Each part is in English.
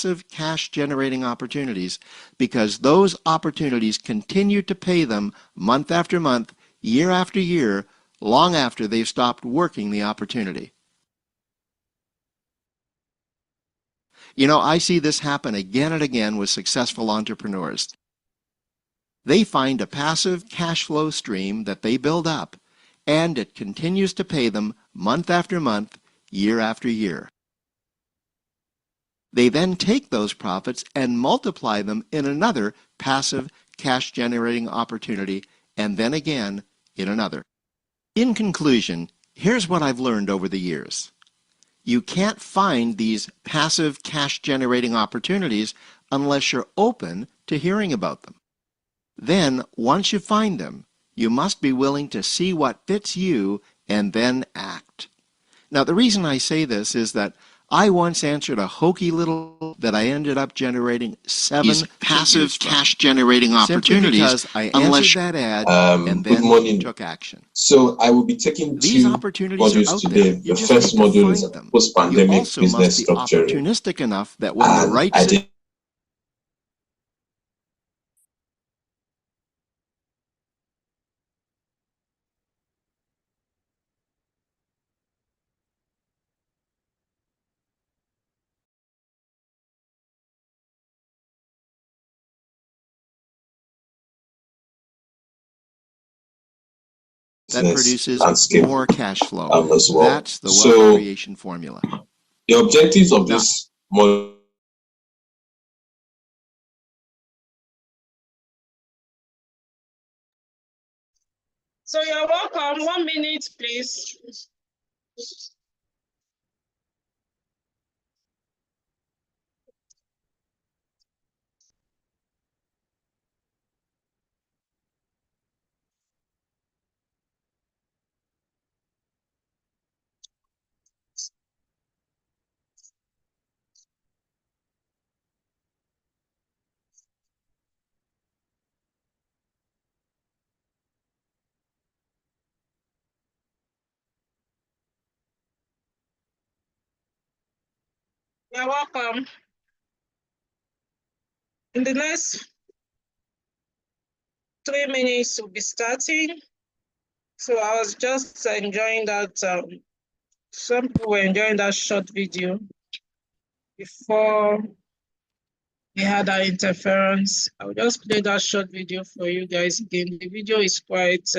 passive cash-generating opportunities because those opportunities continue to pay them month after month, year after year, long after they've stopped working the opportunity. You know, I see this happen again and again with successful entrepreneurs. They find a passive cash flow stream that they build up, and it continues to pay them month after month, year after year. They then take those profits and multiply them in another passive cash-generating opportunity, and then again in another. In conclusion, here's what I've learned over the years. You can't find these passive cash-generating opportunities unless you're open to hearing about them. Then, once you find them, you must be willing to see what fits you and then act. Now, the reason I say this is that I once answered a hokey little that I ended up generating 7 passive cash-generating opportunities because I answered that ad and then took action. So I will be taking these 2 opportunities modules today. The first module is post-pandemic business structuring. Opportunistic enough that when the right that produces more cash flow. As well. That's the wealth creation formula. The objectives of this module. So you're welcome. 1 minute, please. You're welcome. In the next 3 minutes, we'll be starting. So I was just enjoying that. Some people were enjoying that short video before we had that interference. I'll just play that short video for you guys again. The video is quite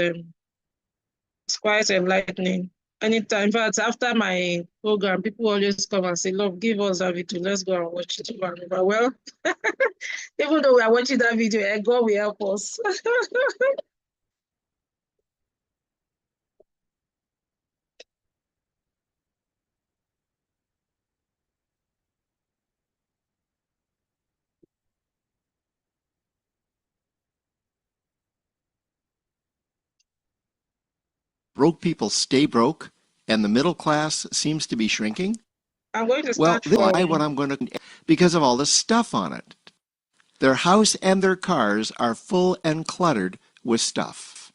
enlightening. Anytime, in fact, after my program, people always come and say, "Love, give us that video. Let's go and watch it." Well, even though we are watching that video, God will help us. Broke people stay broke, and the middle class seems to be shrinking? I'm going to start because of all the stuff on it. Their house and their cars are full and cluttered with stuff.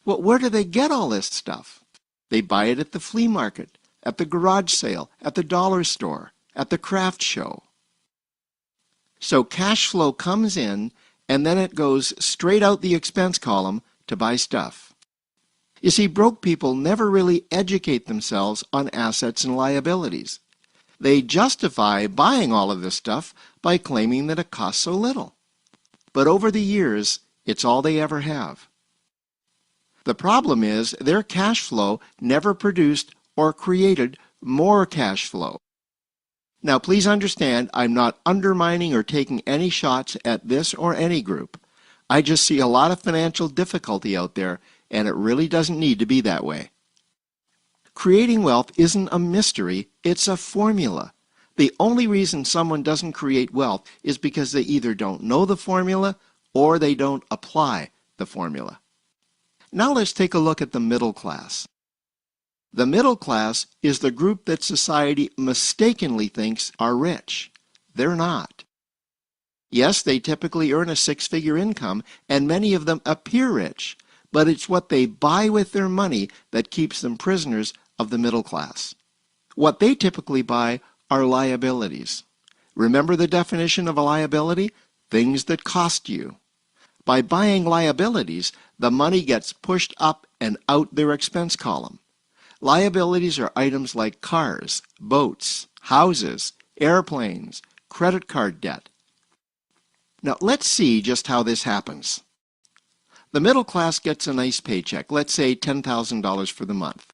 Well, where do they get all this stuff? They buy it at the flea market, at the garage sale, at the dollar store, at the craft show. So cash flow comes in, and then it goes straight out the expense column to buy stuff. You see, broke people never really educate themselves on assets and liabilities. They justify buying all of this stuff by claiming that it costs so little. But over the years, it's all they ever have. The problem is their cash flow never produced or created more cash flow. Now, please understand, I'm not undermining or taking any shots at this or any group. I just see a lot of financial difficulty out there, and it really doesn't need to be that way. Creating wealth isn't a mystery, it's a formula. The only reason someone doesn't create wealth is because they either don't know the formula or they don't apply the formula. Now let's take a look at the middle class. The middle class is the group that society mistakenly thinks are rich. They're not. Yes, they typically earn a 6-figure income, and many of them appear rich, but it's what they buy with their money that keeps them prisoners of the middle class. What they typically buy are liabilities. Remember the definition of a liability? Things that cost you. By buying liabilities, the money gets pushed up and out their expense column. Liabilities are items like cars, boats, houses, airplanes, credit card debt. Now let's see just how this happens. The middle class gets a nice paycheck, let's say $10,000 for the month.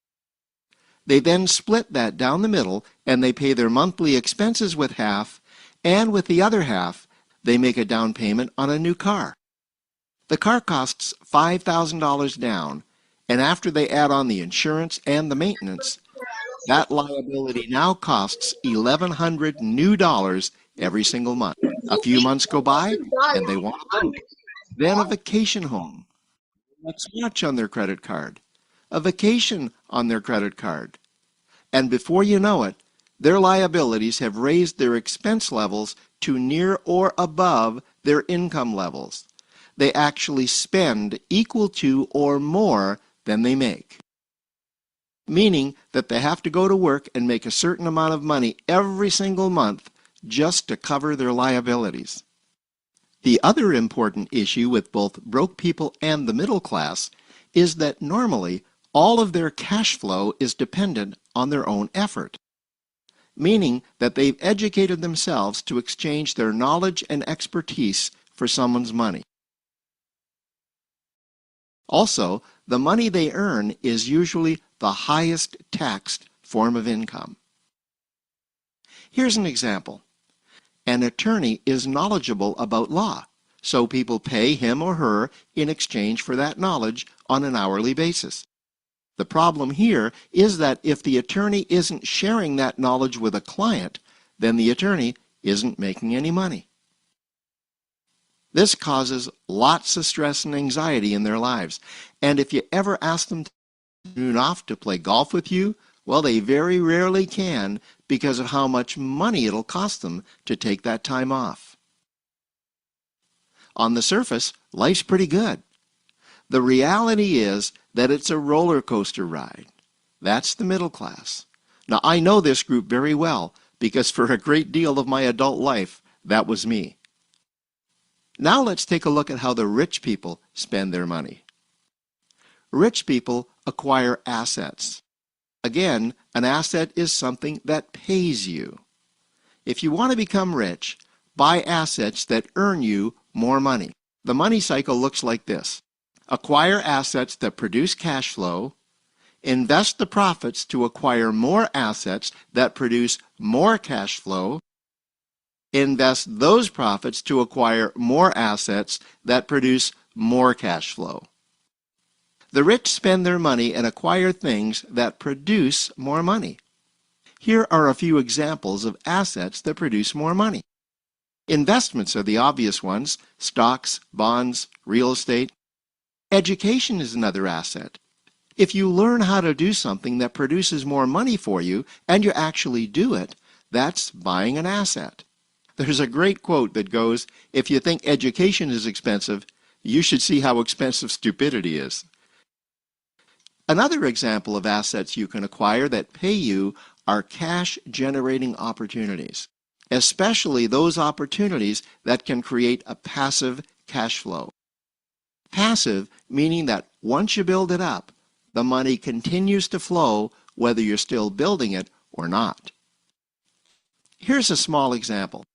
They then split that down the middle and they pay their monthly expenses with half, and with the other half, they make a down payment on a new car. The car costs $5,000 down, and after they add on the insurance and the maintenance, that liability now costs $1,100 new dollars every single month. A few months go by, and they want a boat, then a vacation home, next watch on their credit card, a vacation on their credit card. And before you know it, their liabilities have raised their expense levels to near or above their income levels. They actually spend equal to or more than they make, meaning that they have to go to work and make a certain amount of money every single month just to cover their liabilities. The other important issue with both broke people and the middle class is that normally all of their cash flow is dependent on their own effort, meaning that they've educated themselves to exchange their knowledge and expertise for someone's money. Also, the money they earn is usually the highest taxed form of income. Here's an example. An attorney is knowledgeable about law, so people pay him or her in exchange for that knowledge on an hourly basis. The problem here is that if the attorney isn't sharing that knowledge with a client, then the attorney isn't making any money. This causes lots of stress and anxiety in their lives. And if you ever ask them to tune off to play golf with you, well, they very rarely can because of how much money it'll cost them to take that time off. On the surface, life's pretty good. The reality is that it's a roller coaster ride. That's the middle class. Now, I know this group very well because for a great deal of my adult life, that was me. Now let's take a look at how the rich people spend their money. Rich people acquire assets. Again, an asset is something that pays you. If you want to become rich, buy assets that earn you more money. The money cycle looks like this. Acquire assets that produce cash flow, invest the profits to acquire more assets that produce more cash flow, invest those profits to acquire more assets that produce more cash flow. The rich spend their money and acquire things that produce more money. Here are a few examples of assets that produce more money. Investments are the obvious ones: stocks, bonds, real estate. Education is another asset. If you learn how to do something that produces more money for you and you actually do it, that's buying an asset. There's a great quote that goes, "If you think education is expensive, you should see how expensive stupidity is." Another example of assets you can acquire that pay you are cash-generating opportunities, especially those opportunities that can create a passive cash flow. Passive meaning that once you build it up, the money continues to flow whether you're still building it or not. Here's a small example.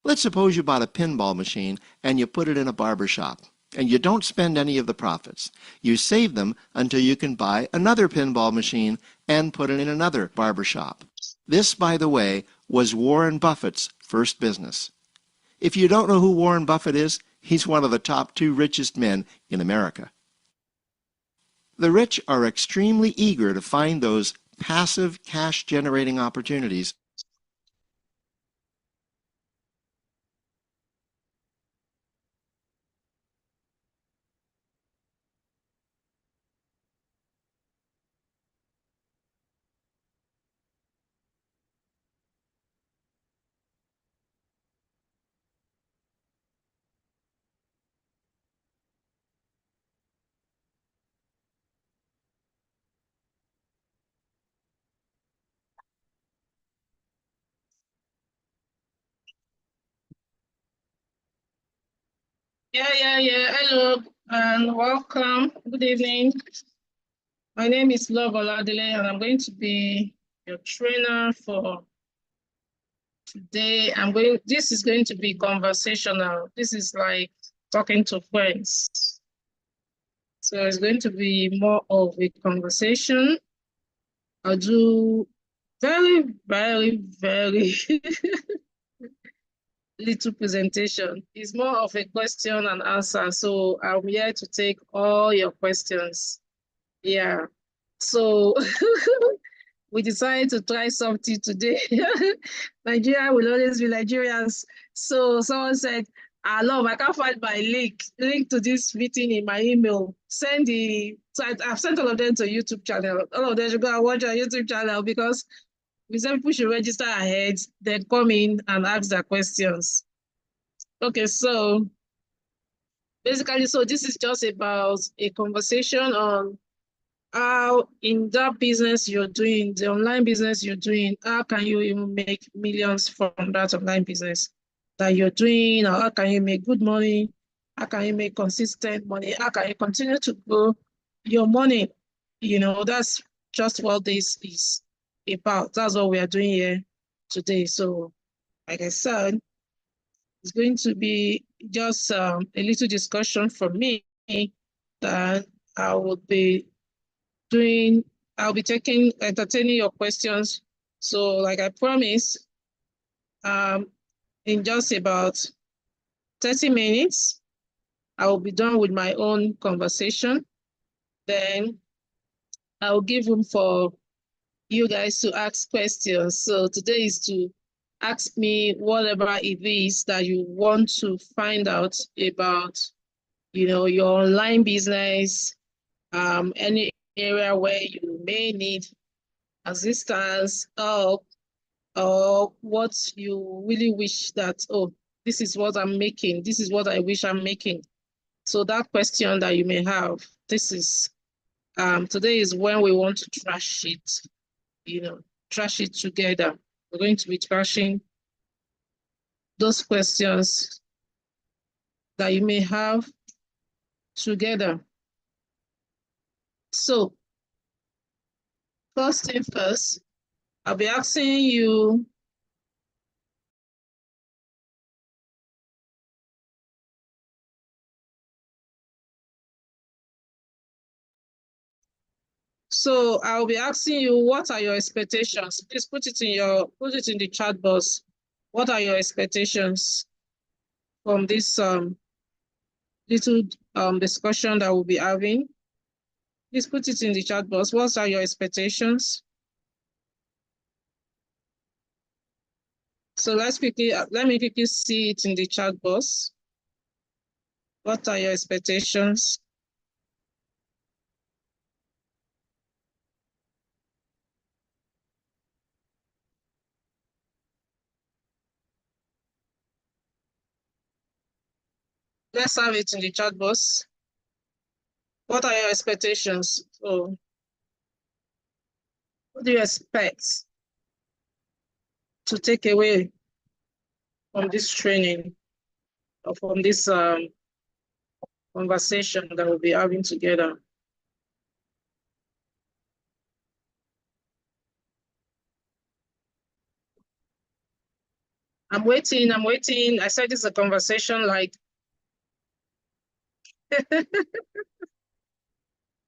Let's suppose you bought a pinball machine and you put it in a barber shop, and you don't spend any of the profits. You save them until you can buy another pinball machine and put it in another barber shop. This, by the way, was Warren Buffett's first business. If you don't know who Warren Buffett is, he's one of the top 2 richest men in America. The rich are extremely eager to find those passive cash-generating opportunities. Hello and welcome. Good evening. My name is Love Oladile and I'm going to be your trainer for today. This is going to be conversational. This is like talking to friends. So it's going to be more of a conversation. I'll do very, very, very little presentation. It's more of a question and answer. So I'm here to take all your questions. Yeah. So we decided to try something today. Nigeria will always be Nigerians. So someone said, Love, I can't find my link to this meeting in my email. So I've sent all of them to YouTube channel. All of them should go and watch our YouTube channel because we said people should register ahead, then come in and ask their questions. Okay, so basically, so this is just about a conversation on how in that business you're doing, the online business you're doing, how can you even make millions from that online business that you're doing, or how can you make good money? How can you make consistent money? How can you continue to grow your money? You know, that's just what this is about. That's what we are doing here today. So, like I said, it's going to be just a little discussion from me that I will be doing. I'll be entertaining your questions. So like I promised, in just about 30 minutes, I will be done with my own conversation. Then I'll give room for you guys to ask questions. So today is to ask me whatever it is that you want to find out about, you know, your online business, any area where you may need assistance, or what you really wish that, oh, this is what I'm making, this is what I wish I'm making. So that question that you may have, this is, today is when we want to trash it, you know, trash it together. We're going to be trashing those questions that you may have together. So first thing first, I'll be asking you So I'll be asking you, what are your expectations? Please put it in the chat box. What are your expectations from this little discussion that we'll be having? Please put it in the chat box. What are your expectations? So let me quickly see it in the chat box. What are your expectations? Let's have it in the chat box. What are your expectations? So, what do you expect to take away from this training or from this conversation that we'll be having together? I'm waiting. I said it's a conversation like,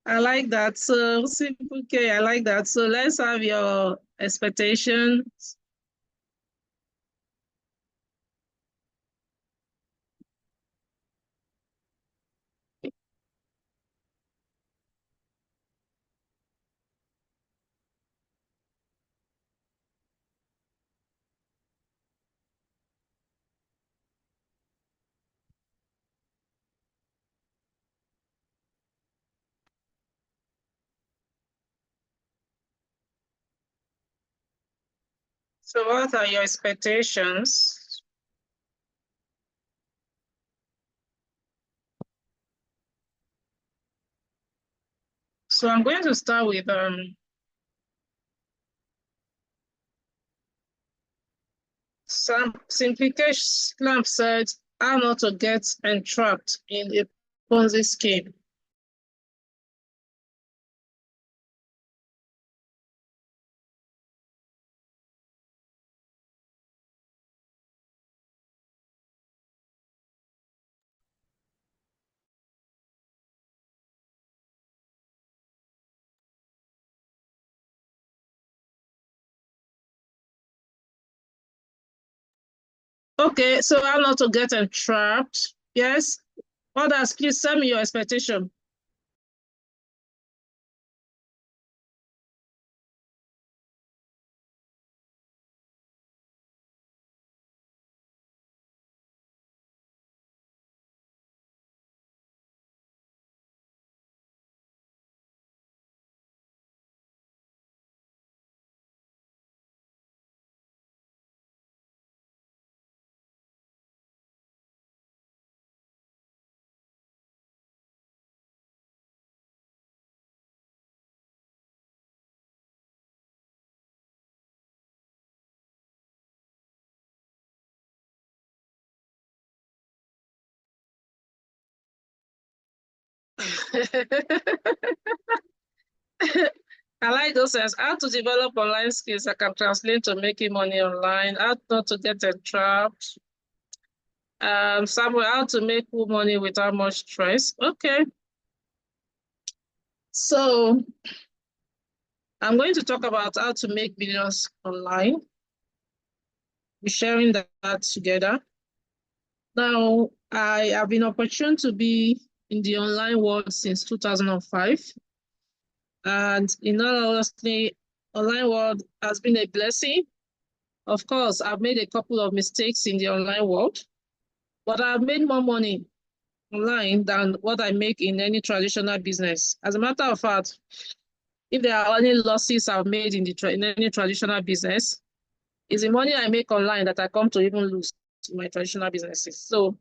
I like that. So simple K, I like that. So let's have your expectations. So what are your expectations? So I'm going to start with some simplification. Slam said, how not to get entrapped in a Ponzi scheme. Okay, so how not to get entrapped? Yes. Others, please send me your expectation. I like those sense. How to develop online skills I can translate to making money online, how not to get entrapped. Somewhere how to make full money without much stress. Okay. So I'm going to talk about how to make millions online. We're sharing that together. Now, I have been opportune to be in the online world since 2005. And in all honesty, online world has been a blessing. Of course, I've made a couple of mistakes in the online world, but I've made more money online than what I make in any traditional business. As a matter of fact, if there are any losses I've made in any traditional business, it's the money I make online that I come to even lose in my traditional businesses. So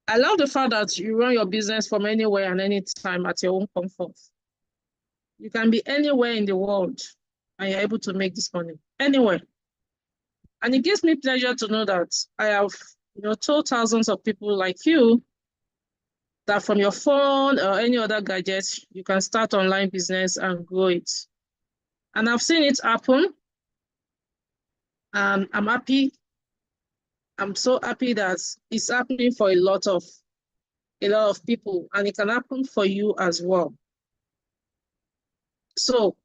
I love the fact that you run your business from anywhere and anytime at your own comfort. You can be anywhere in the world and you're able to make this money, anywhere. And it gives me pleasure to know that I have, told thousands of people like you that from your phone or any other gadget, you can start online business and grow it. And I've seen it happen. And I'm happy. I'm so happy that it's happening for a lot of people, and it can happen for you as well. So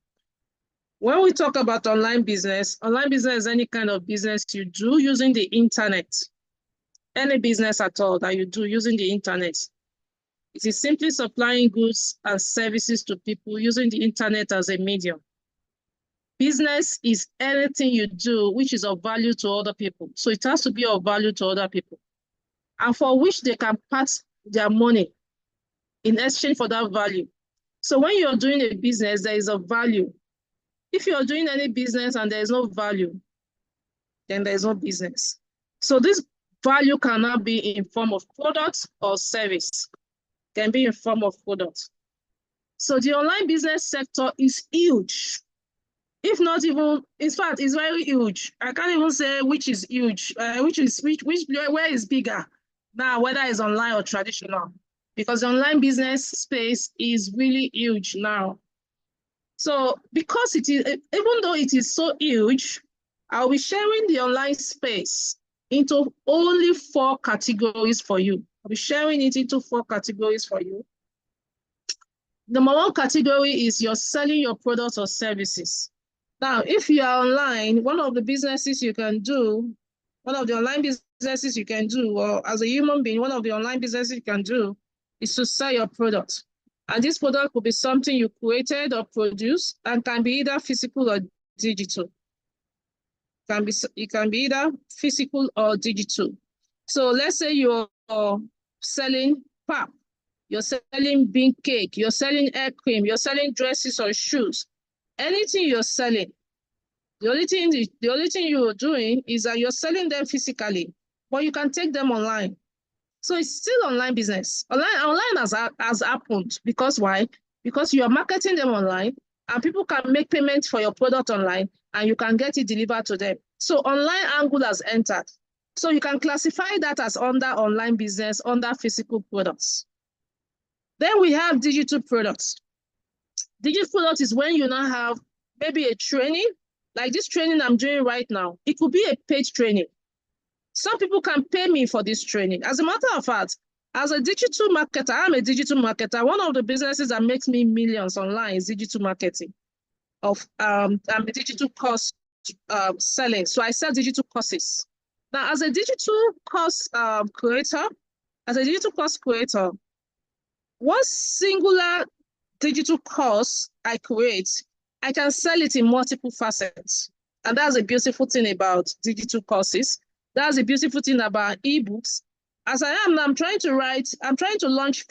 when we talk about online business is any kind of business you do using the internet. Any business at all that you do using the internet. It is simply supplying goods and services to people using the internet as a medium. Business is anything you do which is of value to other people. So it has to be of value to other people, and for which they can pass their money in exchange for that value. So when you're doing a business, there is a value. If you're doing any business and there is no value, then there is no business. So this value cannot be in form of product or service. It can be in form of product. So the online business sector is huge. If not even, in fact, it's very huge. I can't even say which is huge, where is bigger now, whether it's online or traditional, because the online business space is really huge now. So because it is, even though it is so huge, I'll be sharing the online space into only 4 categories for you. I'll be sharing it into 4 categories for you. Number 1 category is you're selling your products or services. Now, if you are online, one of the businesses you can do, one of the online businesses you can do, or as a human being, one of the online businesses you can do is to sell your product. And this product could be something you created or produced and can be either physical or digital. It can be either physical or digital. So let's say you're selling pap, you're selling bean cake, you're selling hair cream, you're selling dresses or shoes. Anything you're selling, the only thing you're doing is that you're selling them physically, but you can take them online. So it's still online business. Online has happened because why? Because you are marketing them online and people can make payments for your product online and you can get it delivered to them. So online angle has entered. So you can classify that as under online business, under physical products. Then we have digital products. Digital product is when you now have maybe a training, like this training I'm doing right now. It could be a paid training. Some people can pay me for this training. As a matter of fact, as a digital marketer, I'm a digital marketer. One of the businesses that makes me millions online is digital marketing. I'm a digital course selling. So I sell digital courses. Now, as a digital course creator, one singular digital course I create, I can sell it in multiple facets. And that's a beautiful thing about digital courses. That's a beautiful thing about ebooks. As I am now, I'm trying to launch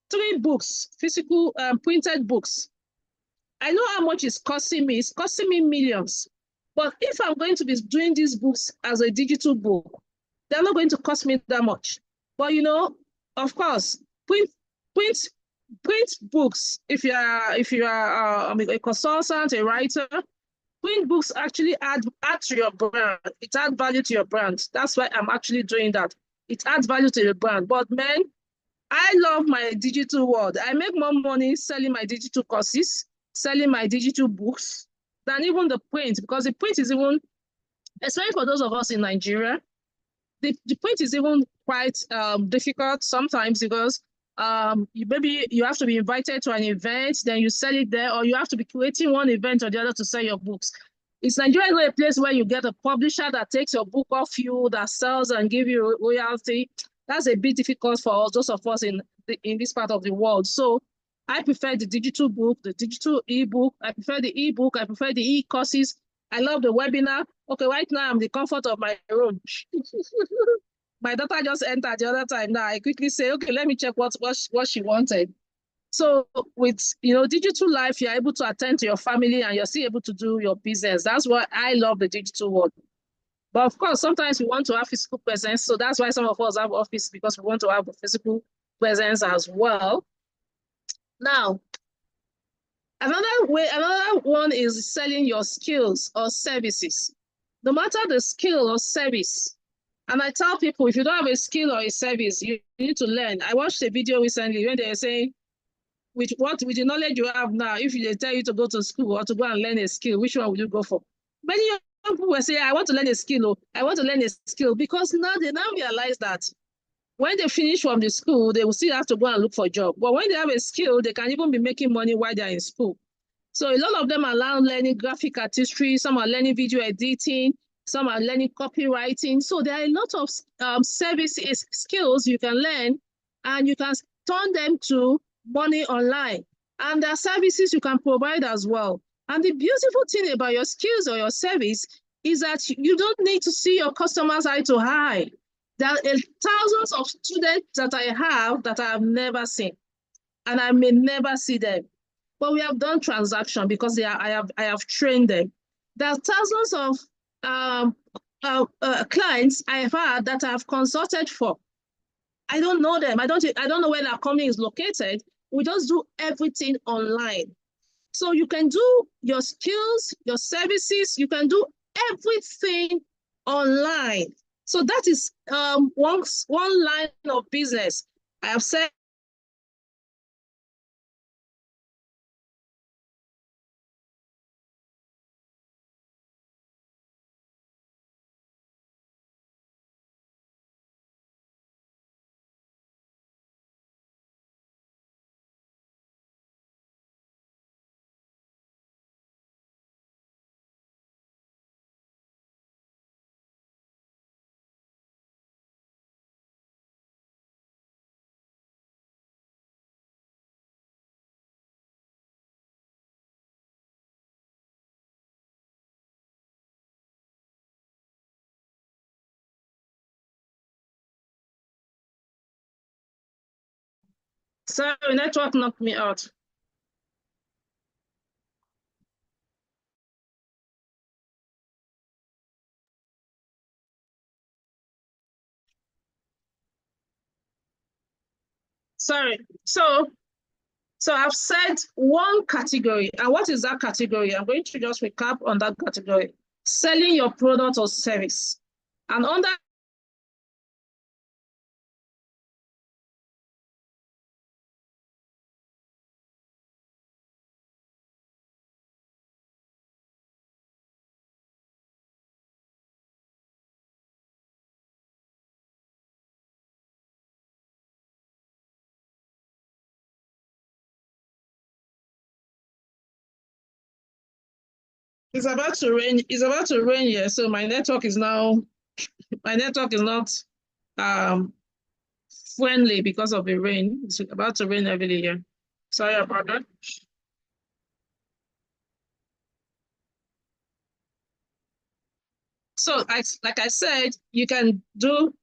3 books, physical printed books. I know how much it's costing me. It's costing me millions. But if I'm going to be doing these books as a digital book, they're not going to cost me that much. But you know, of course, print books. If you are a consultant, a writer, print books actually add to your brand. It adds value to your brand. That's why I'm actually doing that. It adds value to your brand. But man, I love my digital world. I make more money selling my digital courses, selling my digital books, than even the print, because the print is even, especially for those of us in Nigeria, the print is even quite difficult sometimes, because maybe you have to be invited to an event, then you sell it there, or you have to be creating one event or the other to sell your books. Is Nigeria not a place where you get a publisher that takes your book off you, that sells and give you royalty? That's a bit difficult for those of us in this part of the world. So I prefer the digital book, the digital ebook. I prefer the ebook. I prefer the e-courses. I love the webinar. Okay, right now I'm in the comfort of my room. My daughter just entered the other time. Now I quickly say, okay, let me check what she wanted. So with digital life, you're able to attend to your family and you're still able to do your business. That's why I love the digital world. But of course, sometimes we want to have physical presence. So that's why some of us have office, because we want to have a physical presence as well. Now, another one is selling your skills or services. No matter the skill or service. And I tell people, if you don't have a skill or a service, you need to learn. I watched a video recently when they were saying, with the knowledge you have now, if they tell you to go to school or to go and learn a skill, which one would you go for? Many young people will say, I want to learn a skill. I want to learn a skill, because now they realize that when they finish from the school, they will still have to go and look for a job. But when they have a skill, they can even be making money while they're in school. So a lot of them are now learning graphic artistry, some are learning video editing, some are learning copywriting. So there are a lot of services, skills you can learn, and you can turn them to money online. And there are services you can provide as well. And the beautiful thing about your skills or your service is that you don't need to see your customers eye to eye. There are thousands of students that I have never seen, and I may never see them. But we have done transaction because I have trained them. There are thousands of clients I have had that I have consulted for. I don't know them. I don't know where their company is located. We just do everything online. So you can do your skills, your services, you can do everything online. So that is one line of business. I have said sorry, network knocked me out. Sorry. So I've said one category. And what is that category? I'm going to just recap on that category. Selling your product or service. And under It's about to rain. It's about to rain here, so my network is not friendly because of the rain. It's about to rain heavily here. Sorry about that. So, like I said, you can do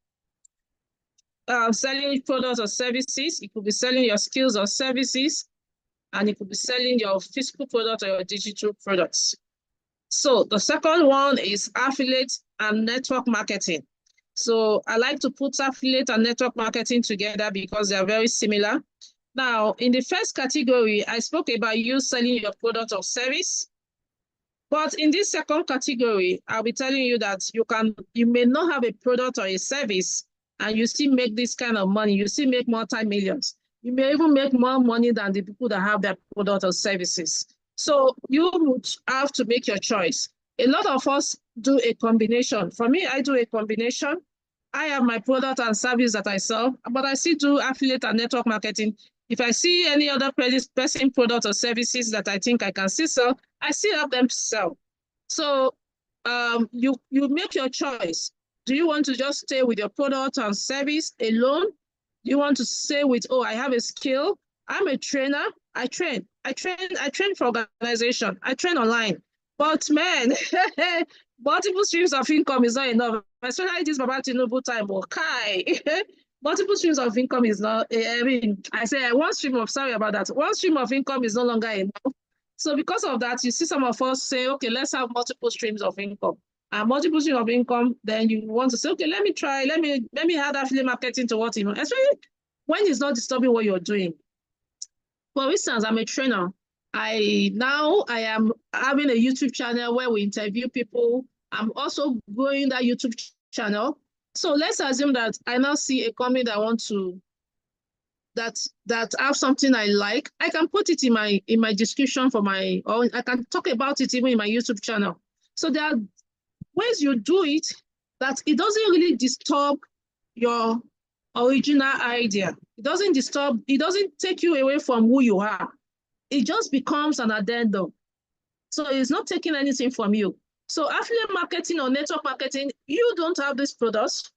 selling products or services. You could be selling your skills or services, and you could be selling your physical product or your digital products. So the second one is affiliate and network marketing. So I like to put affiliate and network marketing together because they are very similar. Now, in the first category, I spoke about you selling your product or service. But in this second category, I'll be telling you that you may not have a product or a service and you still make this kind of money. You still make multi-millions. You may even make more money than the people that have their product or services. So you would have to make your choice. A lot of us do a combination. For me, I do a combination. I have my product and service that I sell, but I still do affiliate and network marketing. If I see any other person product or services that I think I can still sell, I still have them to sell. So you make your choice. Do you want to just stay with your product and service alone? Do you want to stay with, oh, I have a skill. I'm a trainer. I train for organization. I train online. But man, multiple streams of income is not enough. Especially this Baba Tinubu time. Okay. Multiple streams of income is not, I mean, I say one stream of, sorry about that. One stream of income is no longer enough. So because of that, you see some of us say, okay, let's have multiple streams of income. And multiple streams of income, then you want to say, okay, let me add affiliate marketing to what you know, especially when it's not disturbing what you're doing. For instance, I'm a trainer. I am having a YouTube channel where we interview people. I'm also growing that YouTube channel. So let's assume that I now see a company that want to that have something I like. I can put it in my description for my, or I can talk about it even in my YouTube channel. So there are ways you do it that it doesn't really disturb your original idea. It doesn't take you away from who you are. It just becomes an addendum. So it's not taking anything from you. So affiliate marketing or network marketing, you don't have this product,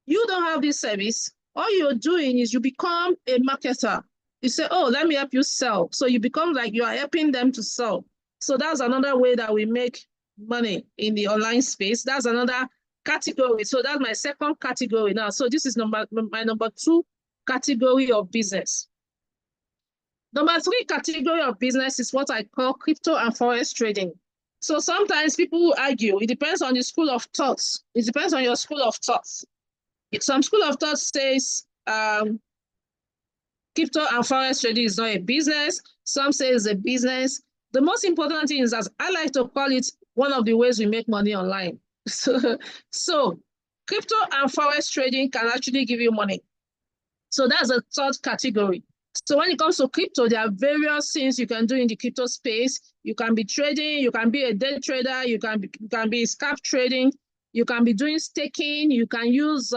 you don't have this service. All you're doing is you become a marketer. You say, oh, let me help you sell. So you become like you are helping them to sell. So that's another way that we make money in the online space. That's another category. So that's my second category now. So this is my number 2 category of business. Number 3 category of business is what I call crypto and forex trading. So sometimes people argue. It depends on the school of thoughts. It depends on your school of thoughts. Some school of thought says crypto and forex trading is not a business. Some say it's a business. The most important thing is that I like to call it one of the ways we make money online. So crypto and forex trading can actually give you money. So that's a third category. So when it comes to crypto, there are various things you can do in the crypto space. You can be trading, you can be a day trader, you can be scalp trading. You can be doing staking. You can use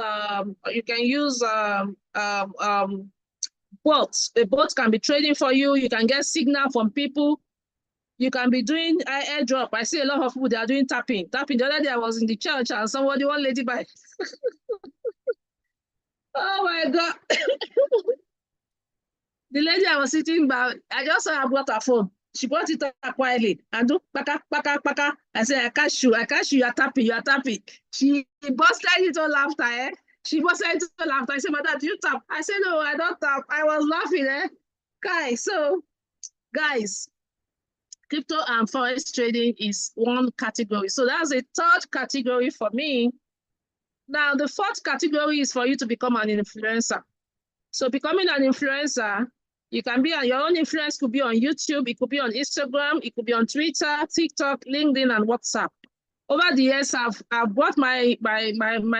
bots. The bots can be trading for you. You can get signal from people. You can be doing airdrop. I see a lot of people, they are doing tapping. The other day I was in the church and one lady by. Oh my God. The lady I was sitting by, I just saw her brought her phone. She brought it up quietly and do paka, paka, paka. I said, I catch you, you're tapping. She busted into laughter, eh? She busted into laughter. I said, Madam, do you tap? I said, no, I don't tap. I was laughing, eh? Guys, crypto and forex trading is one category. So that's a third category for me. Now, the fourth category is for you to become an influencer. So becoming an influencer, you can be on your own influence, could be on YouTube, it could be on Instagram, it could be on Twitter, TikTok, LinkedIn, and WhatsApp. Over the years, I've brought my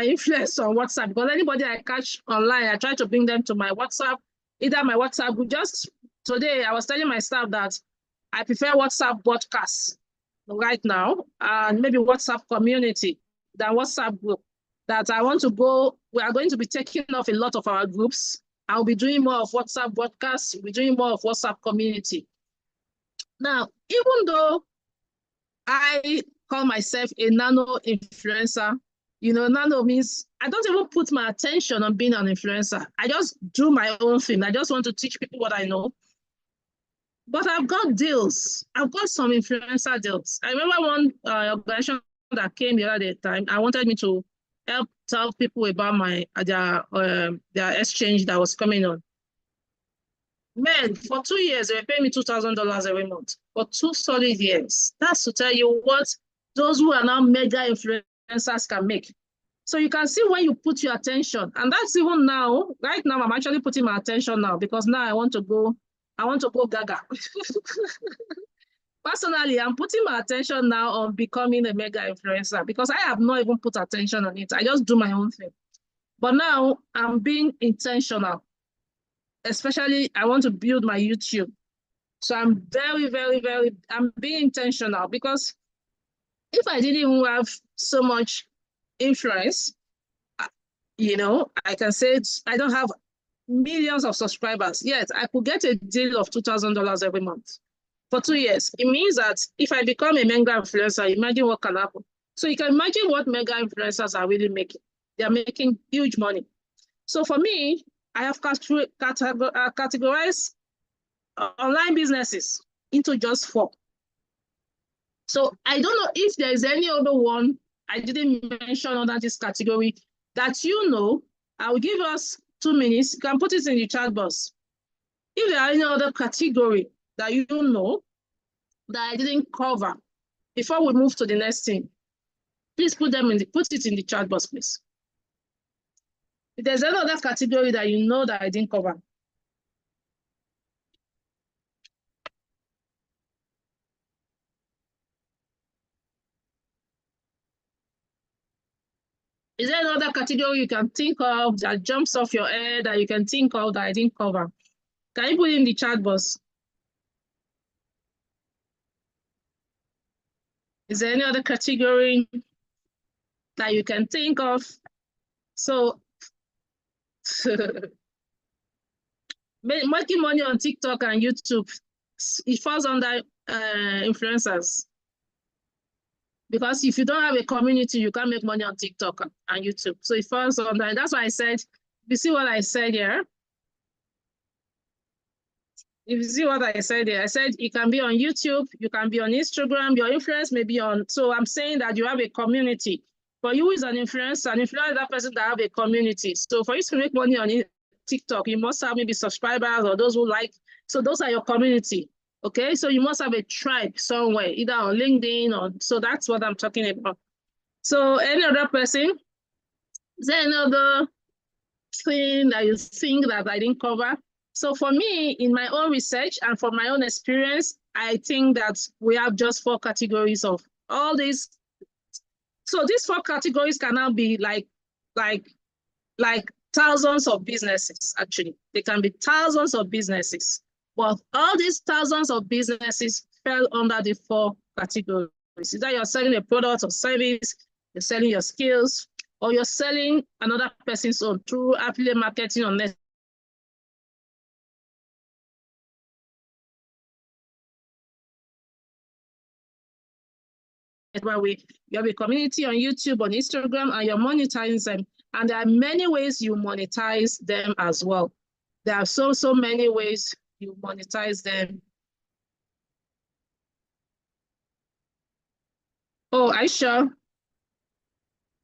influence on WhatsApp because anybody I catch online, I try to bring them to my WhatsApp, either my WhatsApp group. Just today, I was telling my staff that I prefer WhatsApp broadcasts right now, and maybe WhatsApp community than WhatsApp group. That I want to go, we are going to be taking off a lot of our groups. I'll be doing more of WhatsApp broadcasts. We're doing more of WhatsApp community. Now, even though I call myself a nano influencer. You know, nano means I don't even put my attention on being an influencer. I just do my own thing. I just want to teach people what I know. But I've got deals. I've got some influencer deals. I remember one organization that came the other time. I wanted me to help tell people about their exchange that was coming on. Man, for 2 years, they were paying me $2,000 every month for 2 solid years. That's to tell you what those who are now mega influencers can make. So you can see when you put your attention, and that's even now, right now, I'm actually putting my attention now because now I want to go gaga. Personally, I'm putting my attention now on becoming a mega influencer because I have not even put attention on it. I just do my own thing. But now I'm being intentional. Especially, I want to build my YouTube. So I'm I'm being intentional because if I didn't even have so much influence, you know, I can say I don't have millions of subscribers, yet I could get a deal of $2,000 every month for 2 years. It means that if I become a mega influencer, imagine what can happen. So you can imagine what mega influencers are really making. They're making huge money. So for me, I have categorized online businesses into just 4. So I don't know if there is any other one I didn't mention under this category that you know. I will give us 2 minutes. You can put it in the chat box. If there are any other category that you know that I didn't cover before we move to the next thing, please put it in the chat box, please. If there's another category that you know that I didn't cover. Is there another category you can think of that jumps off your head that you can think of that I didn't cover? Can you put it in the chat box? Is there any other category that you can think of? So, making money on TikTok and YouTube, it falls under influencers. Because if you don't have a community, you can't make money on TikTok and YouTube. So it falls under, that's why I said, you see what I said here? If you see what I said here, I said it can be on YouTube, you can be on Instagram, your influence may be on, so I'm saying that you have a community. For you as an influencer that person that have a community. So for you to make money on TikTok, you must have maybe subscribers or those who like, so those are your community. Okay, so you must have a tribe somewhere, either on LinkedIn or, so that's what I'm talking about. So any other person, is there any other thing that you think that I didn't cover? So for me, in my own research and from my own experience, I think that we have just 4 categories of all these. So these 4 categories can now be like thousands of businesses, actually. They can be thousands of businesses. But all these thousands of businesses fell under the 4 categories. Either you're selling a product or service, you're selling your skills, or you're selling another person's own through affiliate marketing on net. Where you have a community on YouTube, on Instagram, and you're monetizing them. And there are many ways you monetize them as well. There are so many ways you monetize them. Oh, Aisha.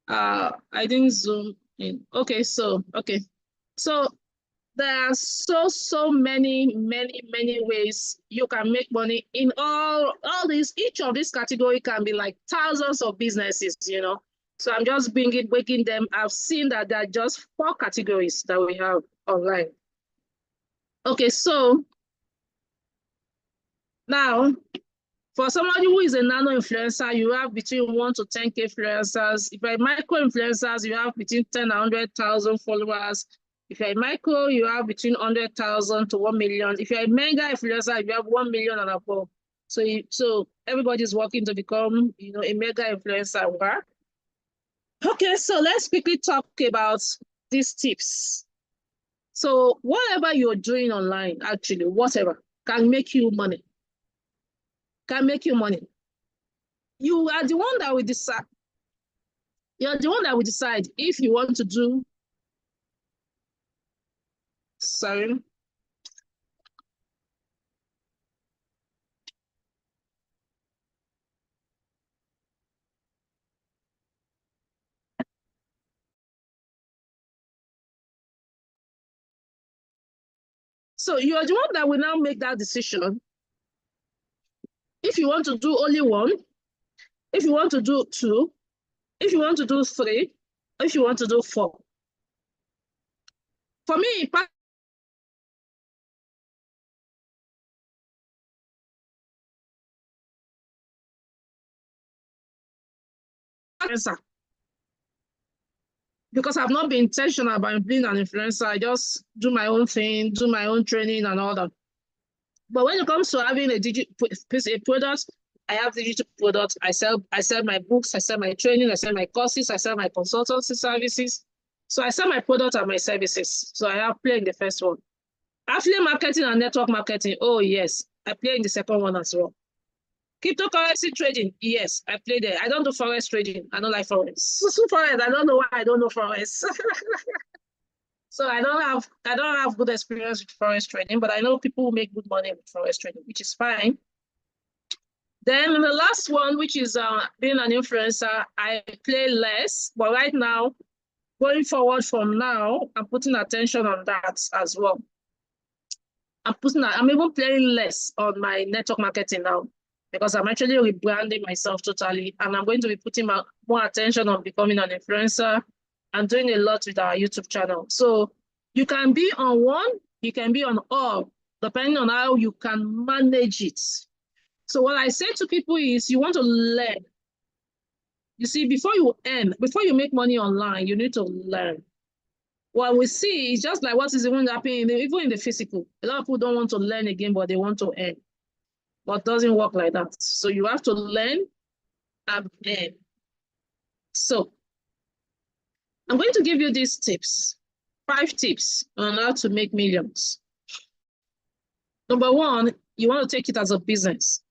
I didn't zoom in. Okay, so there are so many ways you can make money in all these. Each of these category can be like thousands of businesses, you know. So I'm just breaking them. I've seen that there are just 4 categories that we have online. Okay, so now for somebody who is a nano influencer, you have between 1 to 10K influencers. If you're micro influencers, you have between 10 and 100,000 followers. If you're a micro, you have between 100,000 to 1 million. If you're a mega influencer, you have 1 million and above. So everybody's working to become, you know, a mega influencer. Okay, so let's quickly talk about these tips. So whatever you're doing online, actually, whatever can make you money. Can make you money. You are the one that will decide. You're the one that will decide if you want to do. Sorry. So you are the one that will now make that decision. If you want to do only one, if you want to do two, if you want to do three, if you want to do four. For me, because I've not been intentional about being an influencer. I just do my own thing, do my own training and all that. But when it comes to having a product, I have digital products. I sell my books, I sell my training, I sell my courses, I sell my consultancy services. So I sell my product and my services. So I have played in the first one. Affiliate marketing and network marketing. Oh yes, I play in the second one as well. Cryptocurrency trading, yes, I play there. I don't do forex trading. I don't like forex. Forex, I don't know why I don't know forex. So I don't have good experience with forex trading, but I know people who make good money with forex trading, which is fine. Then the last one, which is being an influencer, I play less, but right now, going forward from now, I'm putting attention on that as well. I'm even playing less on my network marketing now because I'm actually rebranding myself totally, and I'm going to be putting more attention on becoming an influencer and doing a lot with our YouTube channel. So you can be on one, you can be on all, depending on how you can manage it. So what I say to people is you want to learn. You see, before you make money online, you need to learn. What we see is just like what is even happening, even in the physical. A lot of people don't want to learn again, but they want to earn. But it doesn't work like that. So you have to learn and earn. So I'm going to give you these tips, 5 tips on how to make millions. Number one, you want to take it as a business.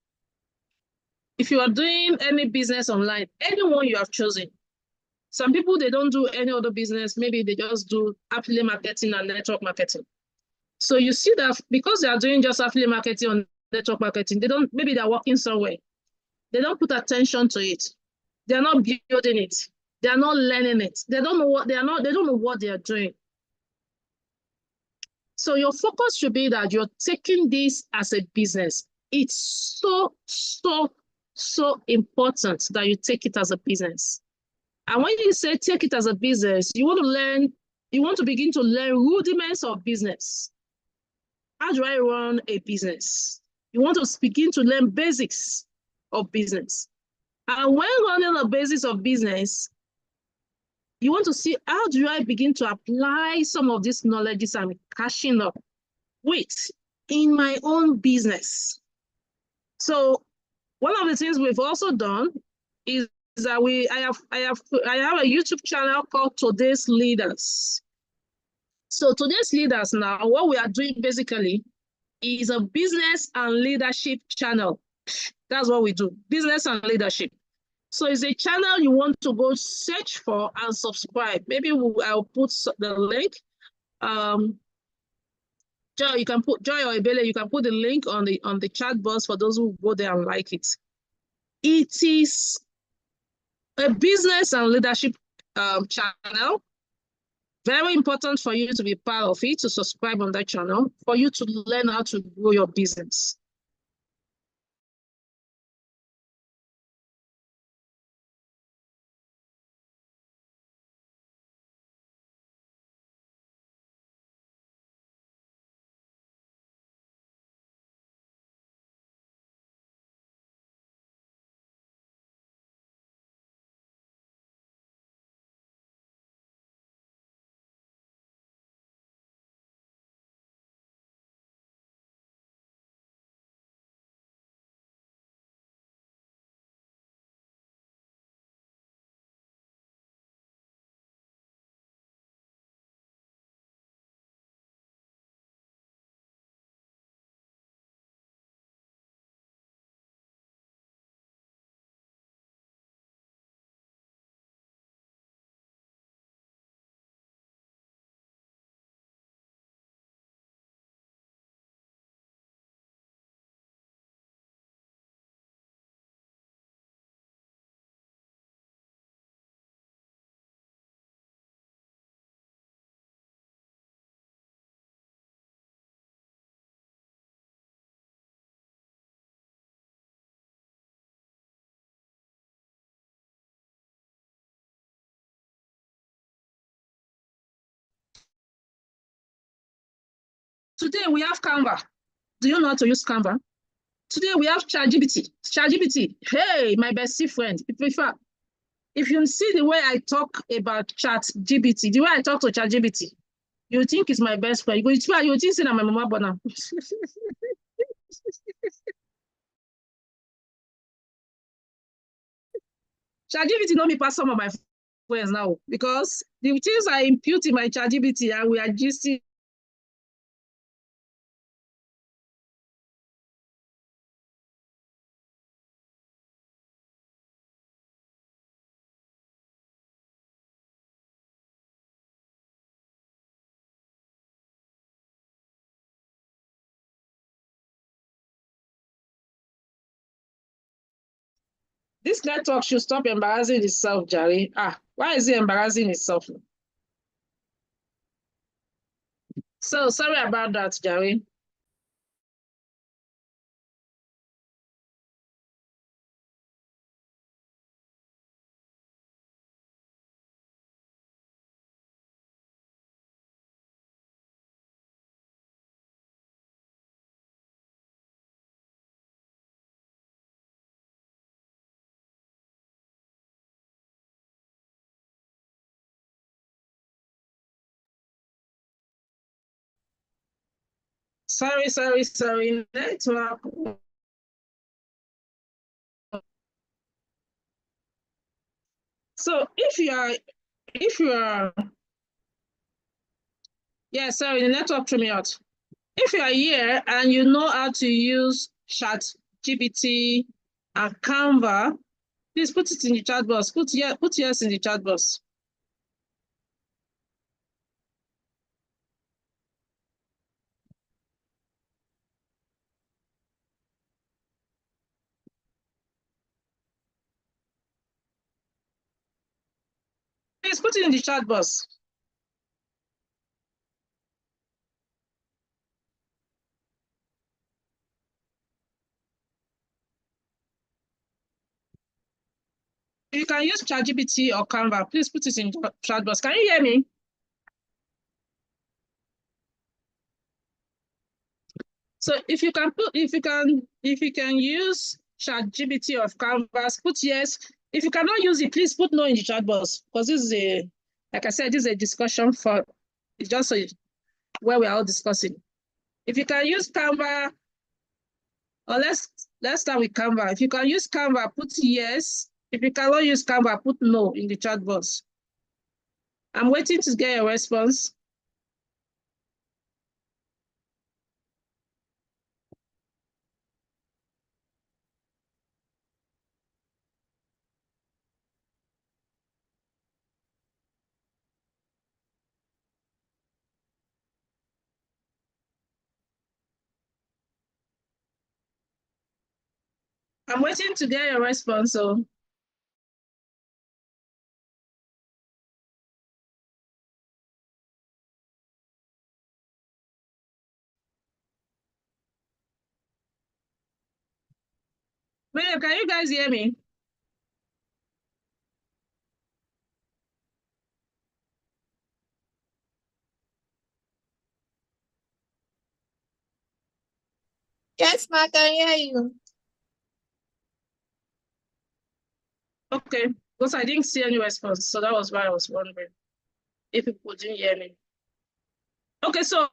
If you are doing any business online, anyone you have chosen, some people, they don't do any other business. Maybe they just do affiliate marketing and network marketing. So you see that because they are doing just affiliate marketing or network marketing, maybe they're working somewhere. They don't put attention to it. They're not building it. They're not learning it. They don't know what they are doing. So your focus should be that you're taking this as a business. It's so important that you take it as a business. And when you say take it as a business, you want to begin to learn rudiments of business. How do I run a business? You want to begin to learn basics of business. And when learning the basics of business, you want to see how do I begin to apply some of these knowledges I'm cashing up with in my own business. So one of the things we've also done is that I have a YouTube channel called Today's Leaders. So Today's Leaders now, what we are doing basically is a business and leadership channel. That's what we do, business and leadership. So it's a channel you want to go search for and subscribe. Maybe I'll put the link. Joy, you can put Joy or Ebele, you can put the link on the chat box for those who go there and like it. It is a business and leadership channel. Very important for you to be part of it, to subscribe on that channel, for you to learn how to grow your business. Today we have Canva. Do you know how to use Canva? Today we have ChatGPT. ChatGPT, hey, my bestie friend. If you see the way I talk about ChatGPT, the way I talk to ChatGPT, you think it's my best friend. You think it's my mama bona. ChatGPT know me pass some of my friends now because the things I impute in my ChatGPT and we are just this network should stop embarrassing itself, Jerry. Why is it embarrassing itself? So sorry about that, Jerry. Sorry. Network. So if you are, yeah, sorry, the network threw me out. If you are here and you know how to use ChatGPT and Canva, please put it in the chat box. Put yes in the chat box. Please put it in the chat box. If you can use ChatGPT or Canva, please put it in the chat box. Can you hear me? So if you can use ChatGPT or Canvas, put yes. If you cannot use it, please put no in the chat box because this is like I said, this is a discussion for it's just where we are all discussing. If you can use Canva, or let's start with Canva. If you can use Canva, put yes. If you cannot use Canva, put no in the chat box. I'm waiting to get a response. I'm waiting to get a response. So William, can you guys hear me? Yes, ma, I can hear you. Okay, because I didn't see any response, so that was why I was wondering if people didn't hear me. Okay, so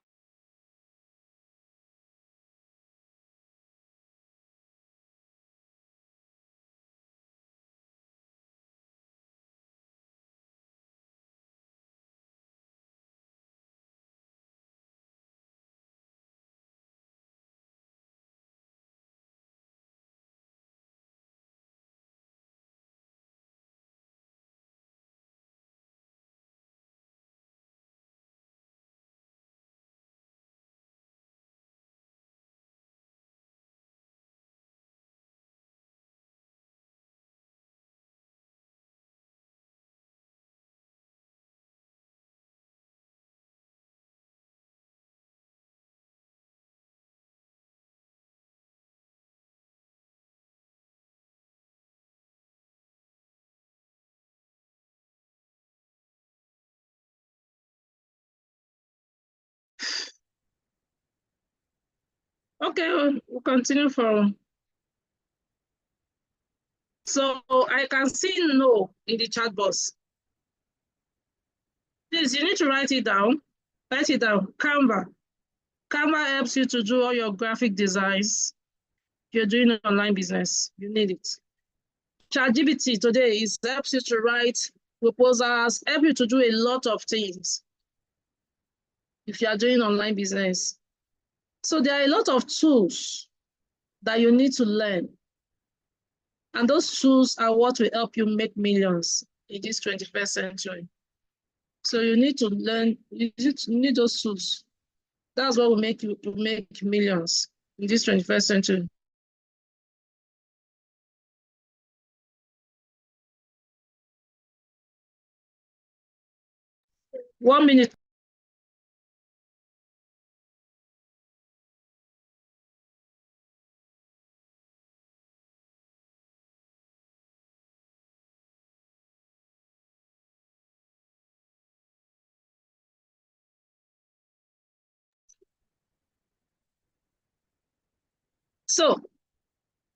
Okay, we'll continue from. So I can see no in the chat box. Please, you need to write it down. Write it down. Canva. Canva helps you to do all your graphic designs. If you're doing online business, you need it. ChatGPT today helps you to write proposals, help you to do a lot of things if you are doing online business. So there are a lot of tools that you need to learn. And those tools are what will help you make millions in this 21st century. So you need to learn, you need those tools. That's what will make you to make millions in this 21st century. One minute.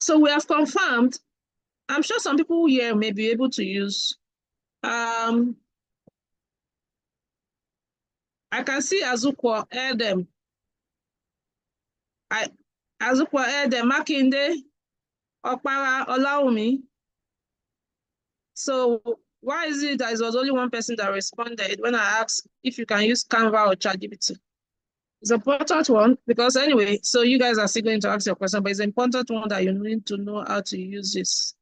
So we have confirmed. I'm sure some people here may be able to use. I can see Azukwa Edem. Azukwa Edem, Makinde, Okpara, Olaumi. So why is it that it was only one person that responded when I asked if you can use Canva or ChatGPT? It's an important one because anyway, so you guys are still going to ask your question, but it's an important one that you need to know how to use this.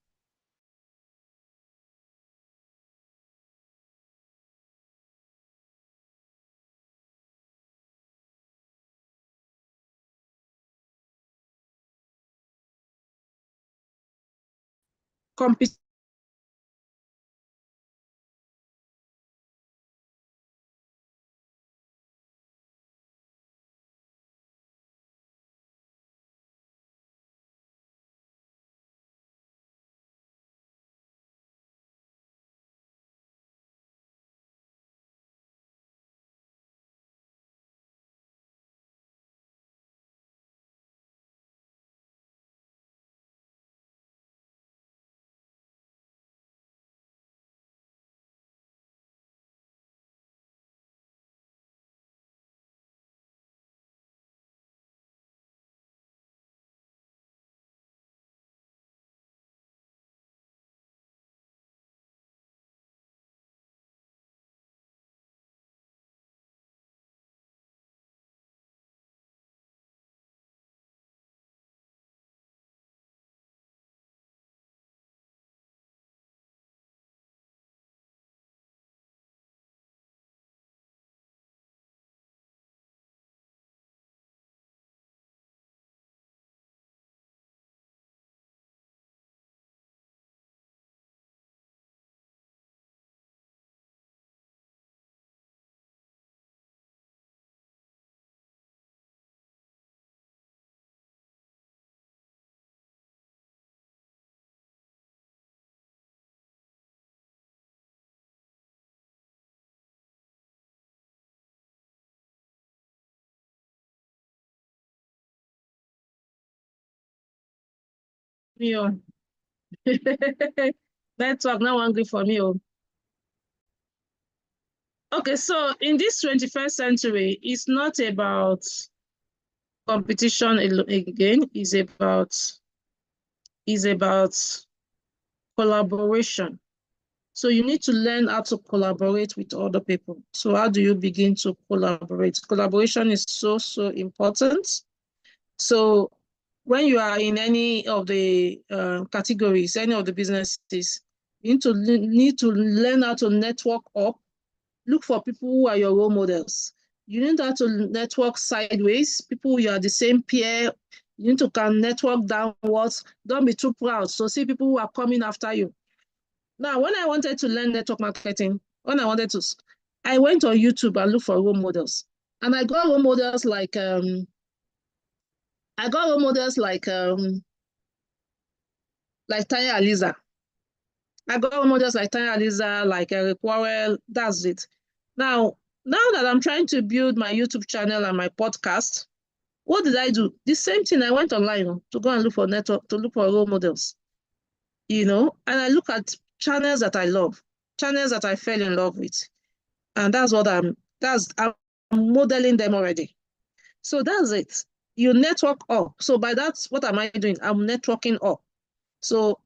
Network now angry for me. Okay, so in this 21st century, it's not about competition again, it's about collaboration. So you need to learn how to collaborate with other people. So how do you begin to collaborate? Collaboration is so important. So when you are in any of the categories, any of the businesses, you need to learn how to network up. Look for people who are your role models. You need how to network sideways, people you are the same peer. You need to can network downwards. Don't be too proud. So see people who are coming after you. Now, when I wanted to learn network marketing, I went on YouTube and looked for role models. And I got role models like Tanya Aliza. I got role models like Tanya Aliza, like Eric Warrell. That's it. Now that I'm trying to build my YouTube channel and my podcast, What did I do? The same thing. I went online to go and look for network, to look for role models, and I look at channels that I love, channels that I fell in love with. And that's what I'm modeling them already. So that's it. You network up. So by that, what am I doing? I'm networking up. So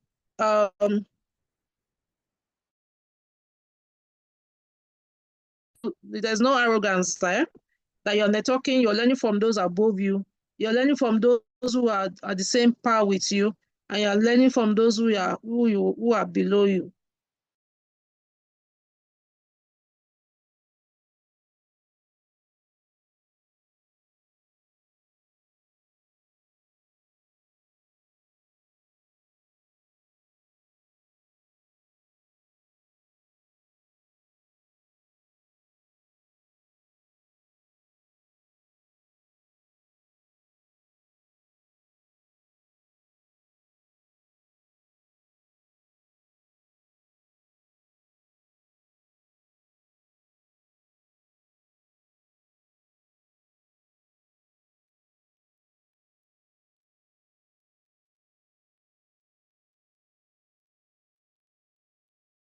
there's no arrogance there. That you're networking, you're learning from those above you, you're learning from those who are at the same par with you, and you're learning from those who are below you.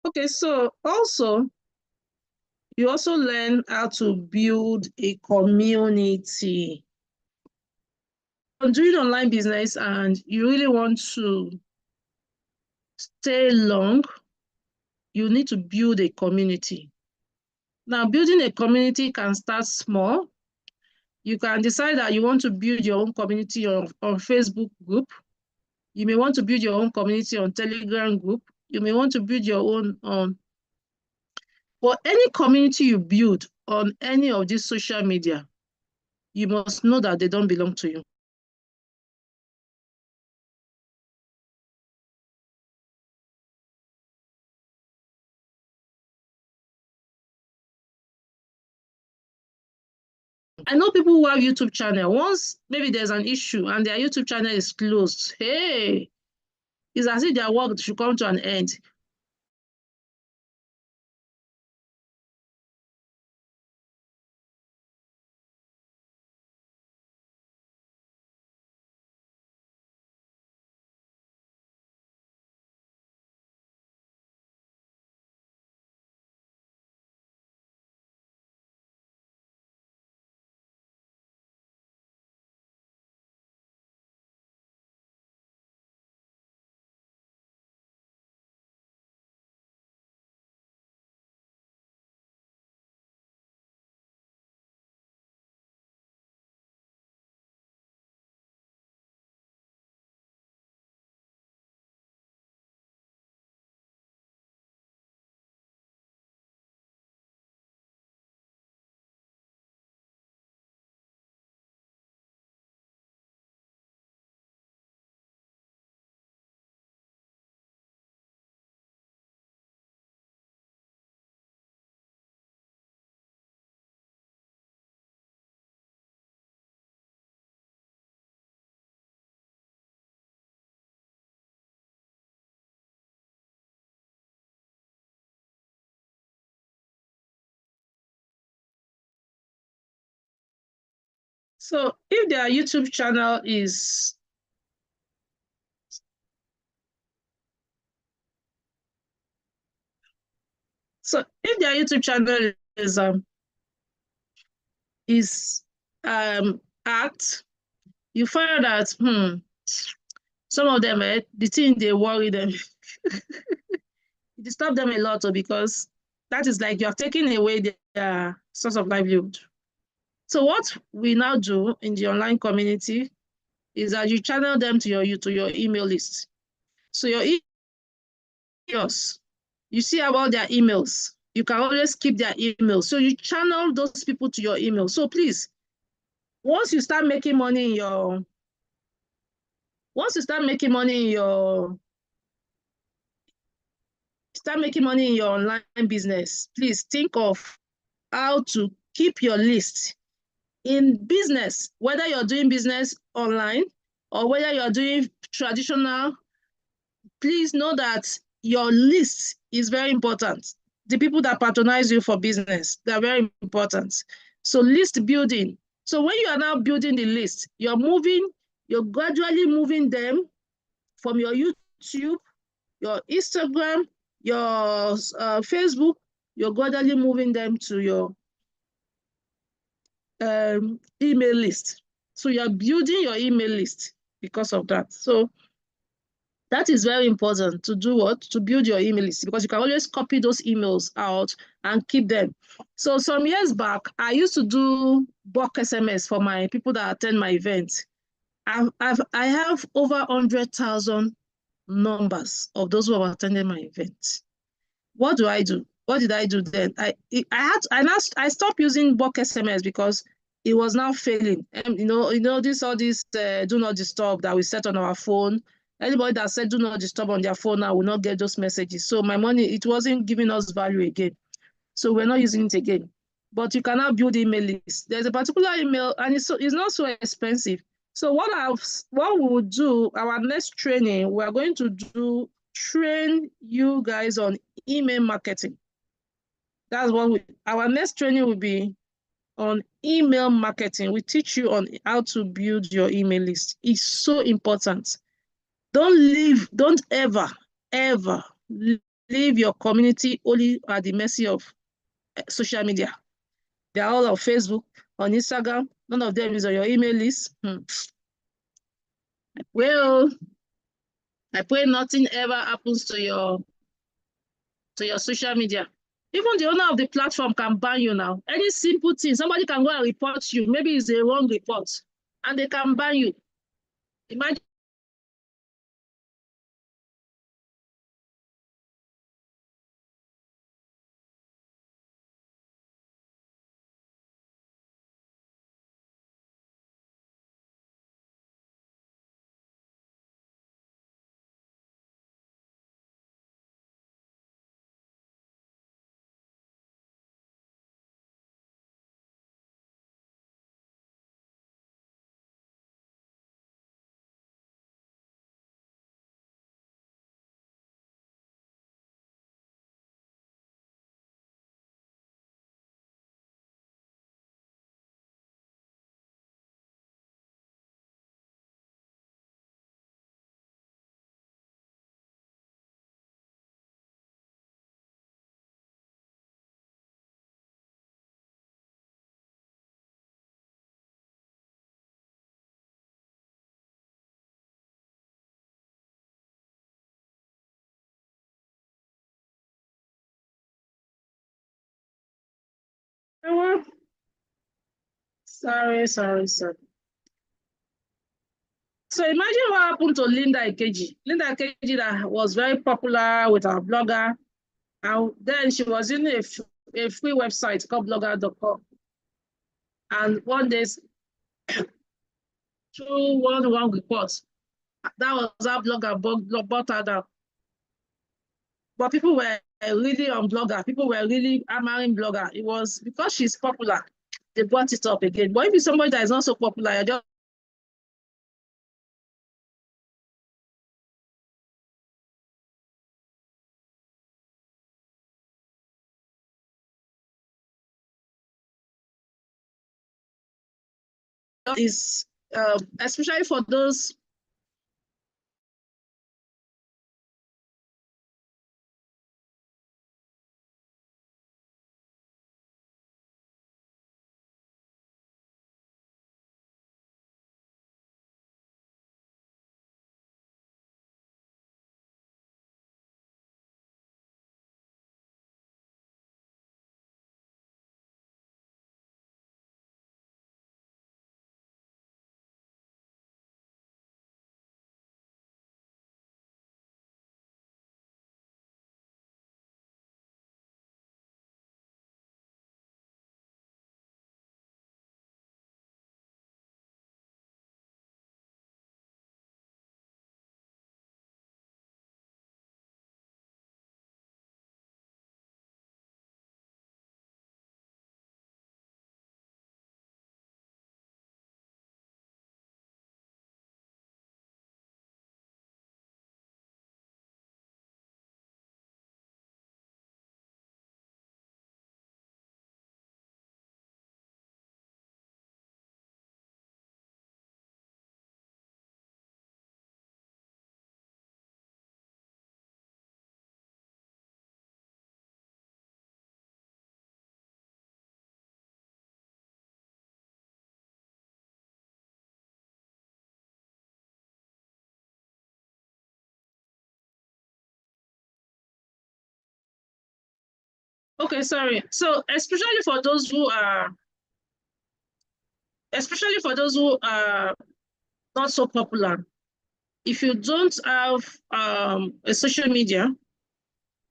Okay, so also, you also learn how to build a community. When doing online business and you really want to stay long, you need to build a community. Now, building a community can start small. You can decide that you want to build your own community on Facebook group. You may want to build your own community on Telegram group. You may want to build your own on. But any community you build on any of these social media, you must know that they don't belong to you. I know people who have YouTube channel. Once maybe there's an issue and their YouTube channel is closed, hey, it's as if their work should come to an end. So if their YouTube channel is hacked, you find that some of them the thing they worry them. It disturbs them a lot because that is like you're taking away their source of livelihood. So what we now do in the online community is that you channel them to your email list. So your emails, you see about their emails. You can always keep their emails. So you channel those people to your email. So please, once you start making money in your online business, please think of how to keep your list in business, whether you're doing business online or whether you're doing traditional. Please know that your list is very important. The people that patronize you for business, they're very important. So list building. So when you are now building the list, you're gradually moving them from your YouTube, your Instagram, your Facebook, you're gradually moving them to your email list. So you're building your email list because of that. So that is very important to do what? To build your email list, because you can always copy those emails out and keep them. So some years back, I used to do bulk SMS for my people that attend my events. I have over 100,000 numbers of those who have attended my event. What do I do? What did I do then? I stopped using bulk SMS because it was now failing. And all this do not disturb that we set on our phone. Anybody that said do not disturb on their phone now will not get those messages. So my money, it wasn't giving us value again. So we're not using it again. But you can now build email lists. There's a particular email, and it's not so expensive. So what we will do, our next training, we're going to train you guys on email marketing. That's what our next training will be on email marketing. We teach you on how to build your email list. It's so important. Don't ever leave your community only at the mercy of social media. They're all on Facebook, on Instagram. None of them is on your email list. Well, I pray nothing ever happens to your social media. Even the owner of the platform can ban you now. Any simple thing, somebody can go and report you. Maybe it's a wrong report, and they can ban you. Imagine. Sorry. So imagine what happened to Linda Ikeji. Linda Ikeji that was very popular with our blogger. And then she was in a free website called blogger.com. And one day, through one report, that was our blogger bought her down. But people were really on blogger. People were really hammering blogger. It was because she's popular, they brought it up again. But if it's somebody that is not so popular, you're just is especially for those Okay, sorry. So especially for those who are not so popular, if you don't have a social media,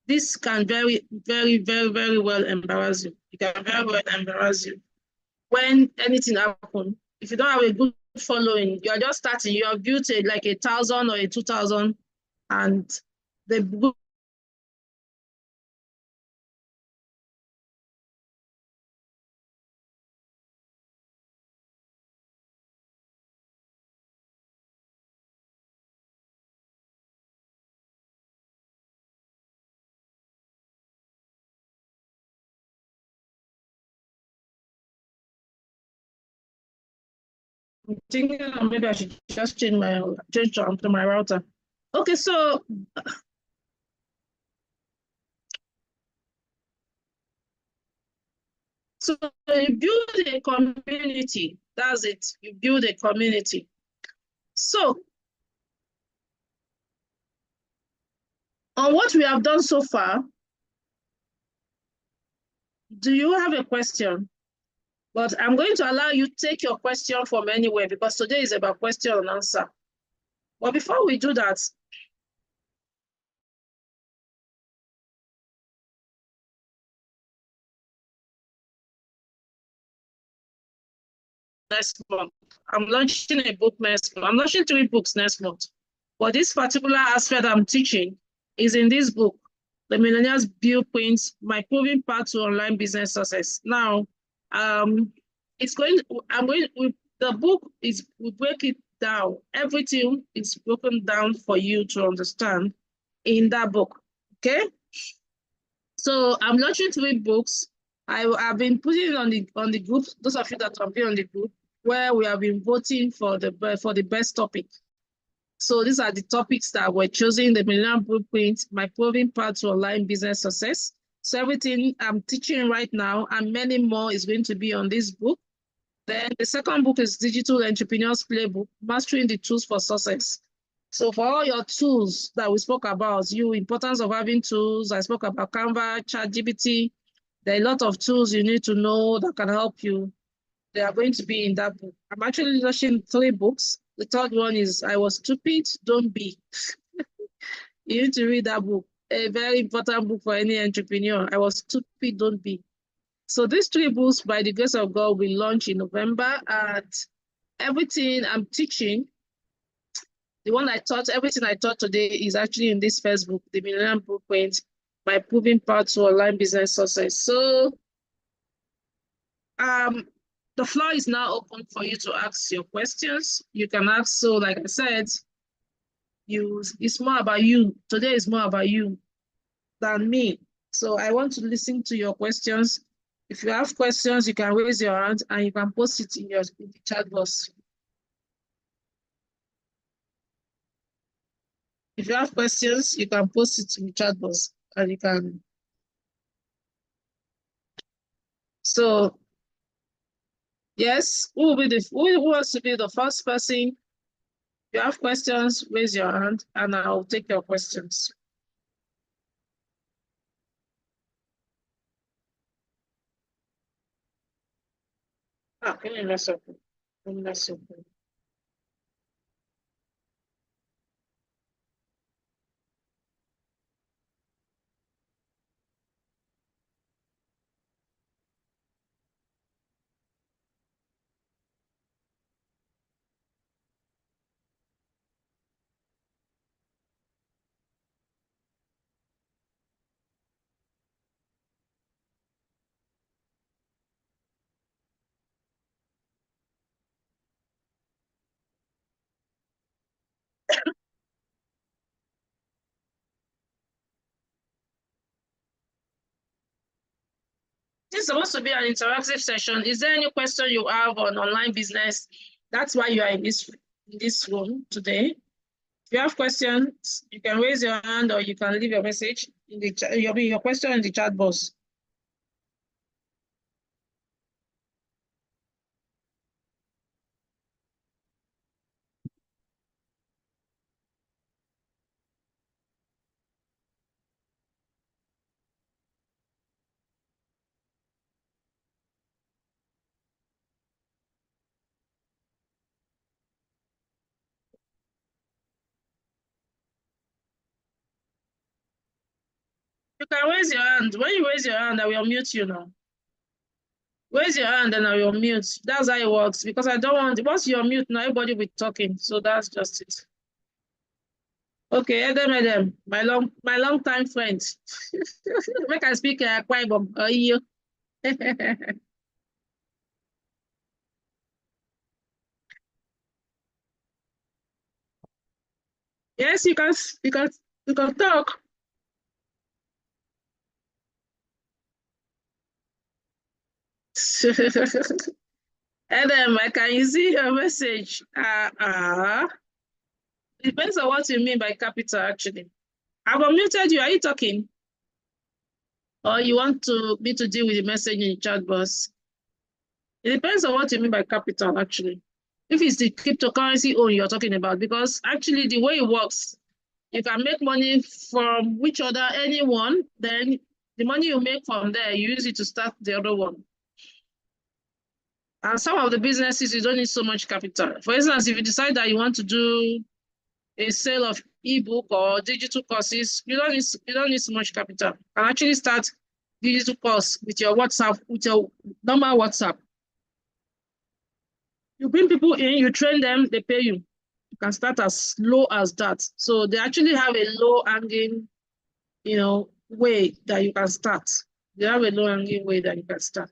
this can very, very, very, very well embarrass you. It can very well embarrass you. When anything happens, if you don't have a good following, you are just starting, you have built like 1,000 or 2,000, and the I'm thinking maybe I should just change to my router. Okay, so you build a community. That's it. You build a community. So on what we have done so far, do you have a question? But I'm going to allow you take your question from anywhere because today is about question and answer. But before we do that, next month, I'm launching a book next month. I'm launching 3 books next month. But this particular aspect I'm teaching is in this book, The Millionaire's Blueprint, My Proven Path to Online Business Success. Now, the book is, we break it down. Everything is broken down for you to understand in that book, okay? So I'm launching 3 books. I've been putting it on the group, those of you that have been on the group, where we have been voting for the best topic. So these are the topics that we're choosing: the Millennium Blueprint, My Proven Path to Online Business Success. So everything I'm teaching right now and many more is going to be on this book. Then the second book is Digital Entrepreneurs Playbook, Mastering the Tools for Success. So for all your tools that we spoke about, importance of having tools, I spoke about Canva, ChatGPT. There are a lot of tools you need to know that can help you. They are going to be in that book. I'm actually launching 3 books. The third one is I Was Stupid, Don't Be. You need to read that book. A very important book for any entrepreneur. I Was Stupid, Don't Be. So these 3 books, by the grace of God, will launch in November. And everything I'm teaching, everything I taught today is actually in this first book, The Millennium Blueprint, My Proven Path to Online Business Success. So the floor is now open for you to ask your questions. You can ask, so like I said, it's more about you. Today is more about you than me. So I want to listen to your questions. If you have questions, you can raise your hand and you can post it in the chat box. If you have questions, you can post it in the chat box and you can. So yes, who wants to be the first person? If you have questions, raise your hand and I'll take your questions. Can you mess up? This is supposed to be an interactive session. Is there any question you have on online business? That's why you are in this room today. If you have questions, you can raise your hand or you can leave your message in the chat, your question in the chat box. can raise your hand. When you raise your hand, I will mute you now. Raise your hand and I will mute. That's how it works. Because I don't want, once you're mute now, everybody will be talking. So that's just it. Okay, Edem, my long time friend. Make I speak Akwa Ibom. You. Yes, you can talk. Edem, can you see your message? Depends on what you mean by capital, actually. I've unmuted you. Are you talking? Or you want me to deal with the message in the chat box? It depends on what you mean by capital, actually. If it's the cryptocurrency own you're talking about, because actually the way it works, you can make money from which other anyone, then the money you make from there, you use it to start the other one. And some of the businesses, you don't need so much capital. For instance, if you decide that you want to do a sale of ebook or digital courses, you don't need so much capital. You can actually start digital course with your WhatsApp, with your normal WhatsApp. You bring people in, you train them, they pay you. You can start as low as that. So they actually have a low hanging, way that you can start. They have a low hanging way that you can start.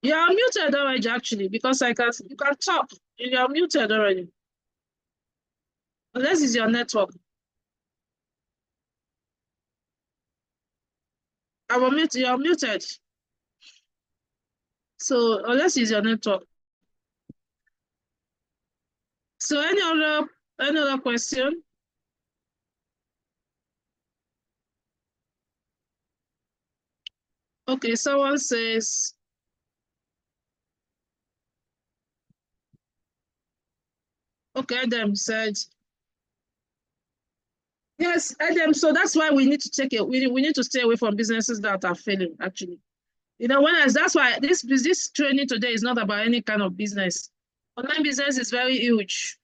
You are muted already, actually, because you can talk. You are muted already. Unless it's your network. You are muted. So unless it's your network. So any other question? Okay, someone says, okay, Adam said, yes, Adam, so that's why we need to take it. We need to stay away from businesses that are failing, actually. That's why this training today is not about any kind of business. Online business is very huge.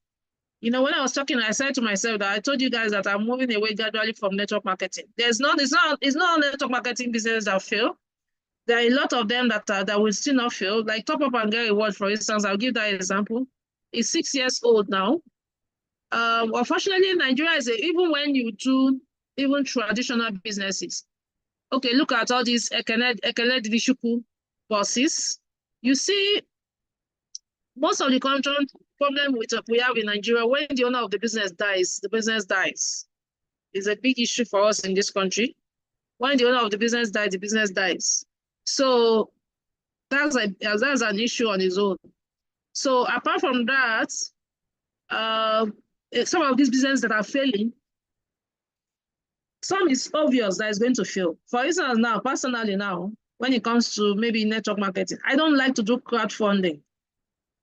When I was talking, I said to myself that I told you guys that I'm moving away gradually from network marketing. It's not network marketing business that fail. There are a lot of them that will still not fail. Like Top Up and Get Reward, for instance, I'll give that example. It's 6 years old now. Unfortunately, Nigeria is even when you do even traditional businesses. Okay, look at all these Ekene Divishuku bosses. You see, most of the problem we have in Nigeria, when the owner of the business dies, the business dies. It's a big issue for us in this country. When the owner of the business dies, the business dies. So that's an issue on its own. So apart from that, some of these businesses that are failing, some is obvious that it's going to fail. For instance, now, personally now, when it comes to maybe network marketing, I don't like to do crowdfunding,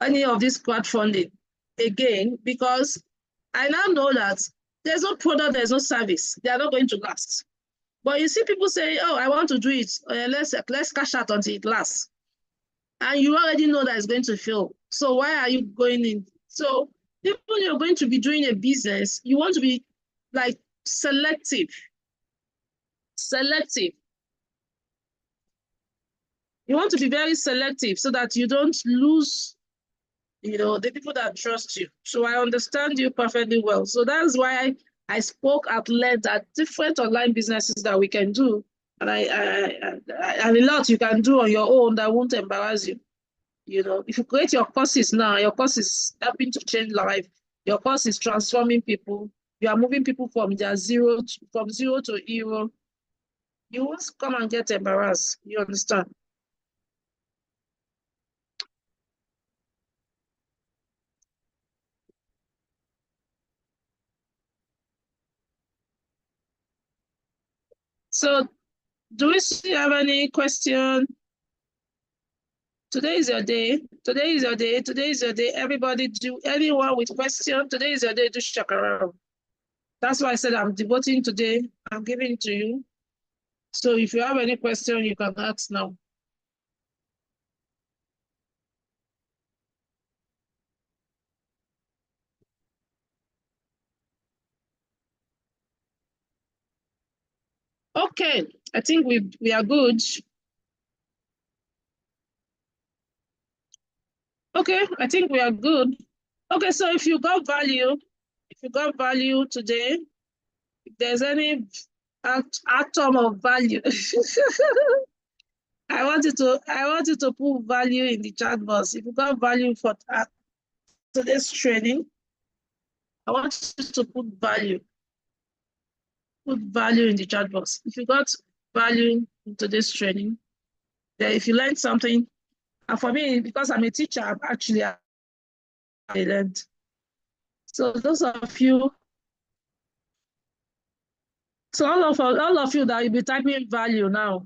any of this crowdfunding again, because I now know that there's no product, there's no service. They are not going to last. But you see people say, oh, I want to do it. Let's cash out until it lasts. And you already know that it's going to fail. So why are you going in? So even when you're going to be doing a business, you want to be like selective. You want to be very selective so that you don't lose, the people that trust you. So I understand you perfectly well. So that's why I spoke at length at different online businesses that we can do. And and a lot you can do on your own that won't embarrass you. If you create your courses now, your course is helping to change life. Your course is transforming people. You are moving people from zero to hero. You won't come and get embarrassed. You understand? So, do we still have any question? Today is your day. Today is your day. Today is your day. Everybody, anyone with question, today is your day to shakara. That's why I said I'm devoting today. I'm giving it to you. So if you have any question, you can ask now. Okay, I think we are good. Okay, I think we are good. Okay, so if you got value today, if there's any atom of value, I want you to put value in the chat box. If you got value for today's training, I want you to put value. Put value in the chat box. If you got value in today's training, then if you learned something, and for me, because I'm a teacher, I'm actually I learned. So those of you, so all of you that you'll be typing value now,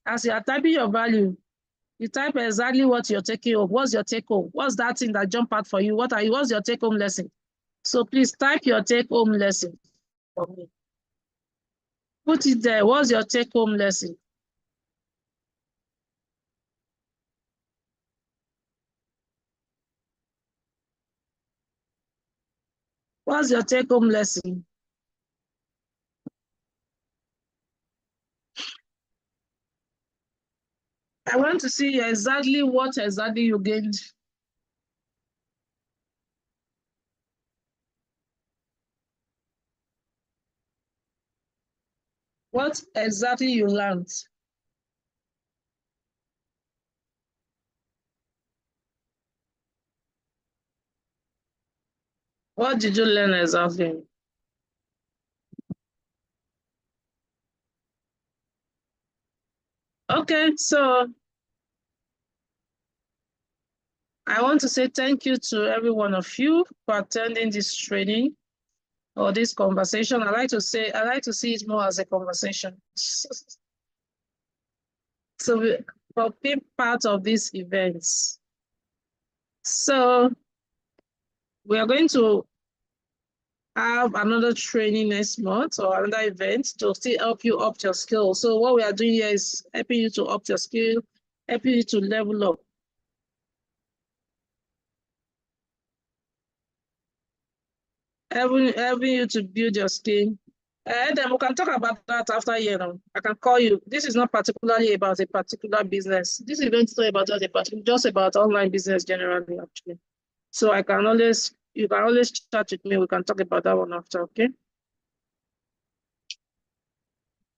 as you are typing your value, you type exactly what you're taking home. What's your take home? What's that thing that jumped out for you? What's your take home lesson? So please type your take home lesson for me. Put it there. What's your take home lesson? What's your take home lesson? I want to see exactly what exactly you gained. What exactly you learned. What did you learn exactly? Okay, so I want to say thank you to every one of you for attending this training or this conversation. I like to see it more as a conversation. So for being part of these events. So we are going to have another training next month or another event to still help you up your skill. So what we are doing here is helping you to up your skill, helping you to level up. Helping you to build your skill. Then we can talk about that after here now. I can call you. This is not particularly about a particular business. This event is not about just about online business generally, actually. So you can always chat with me. We can talk about that one after, okay?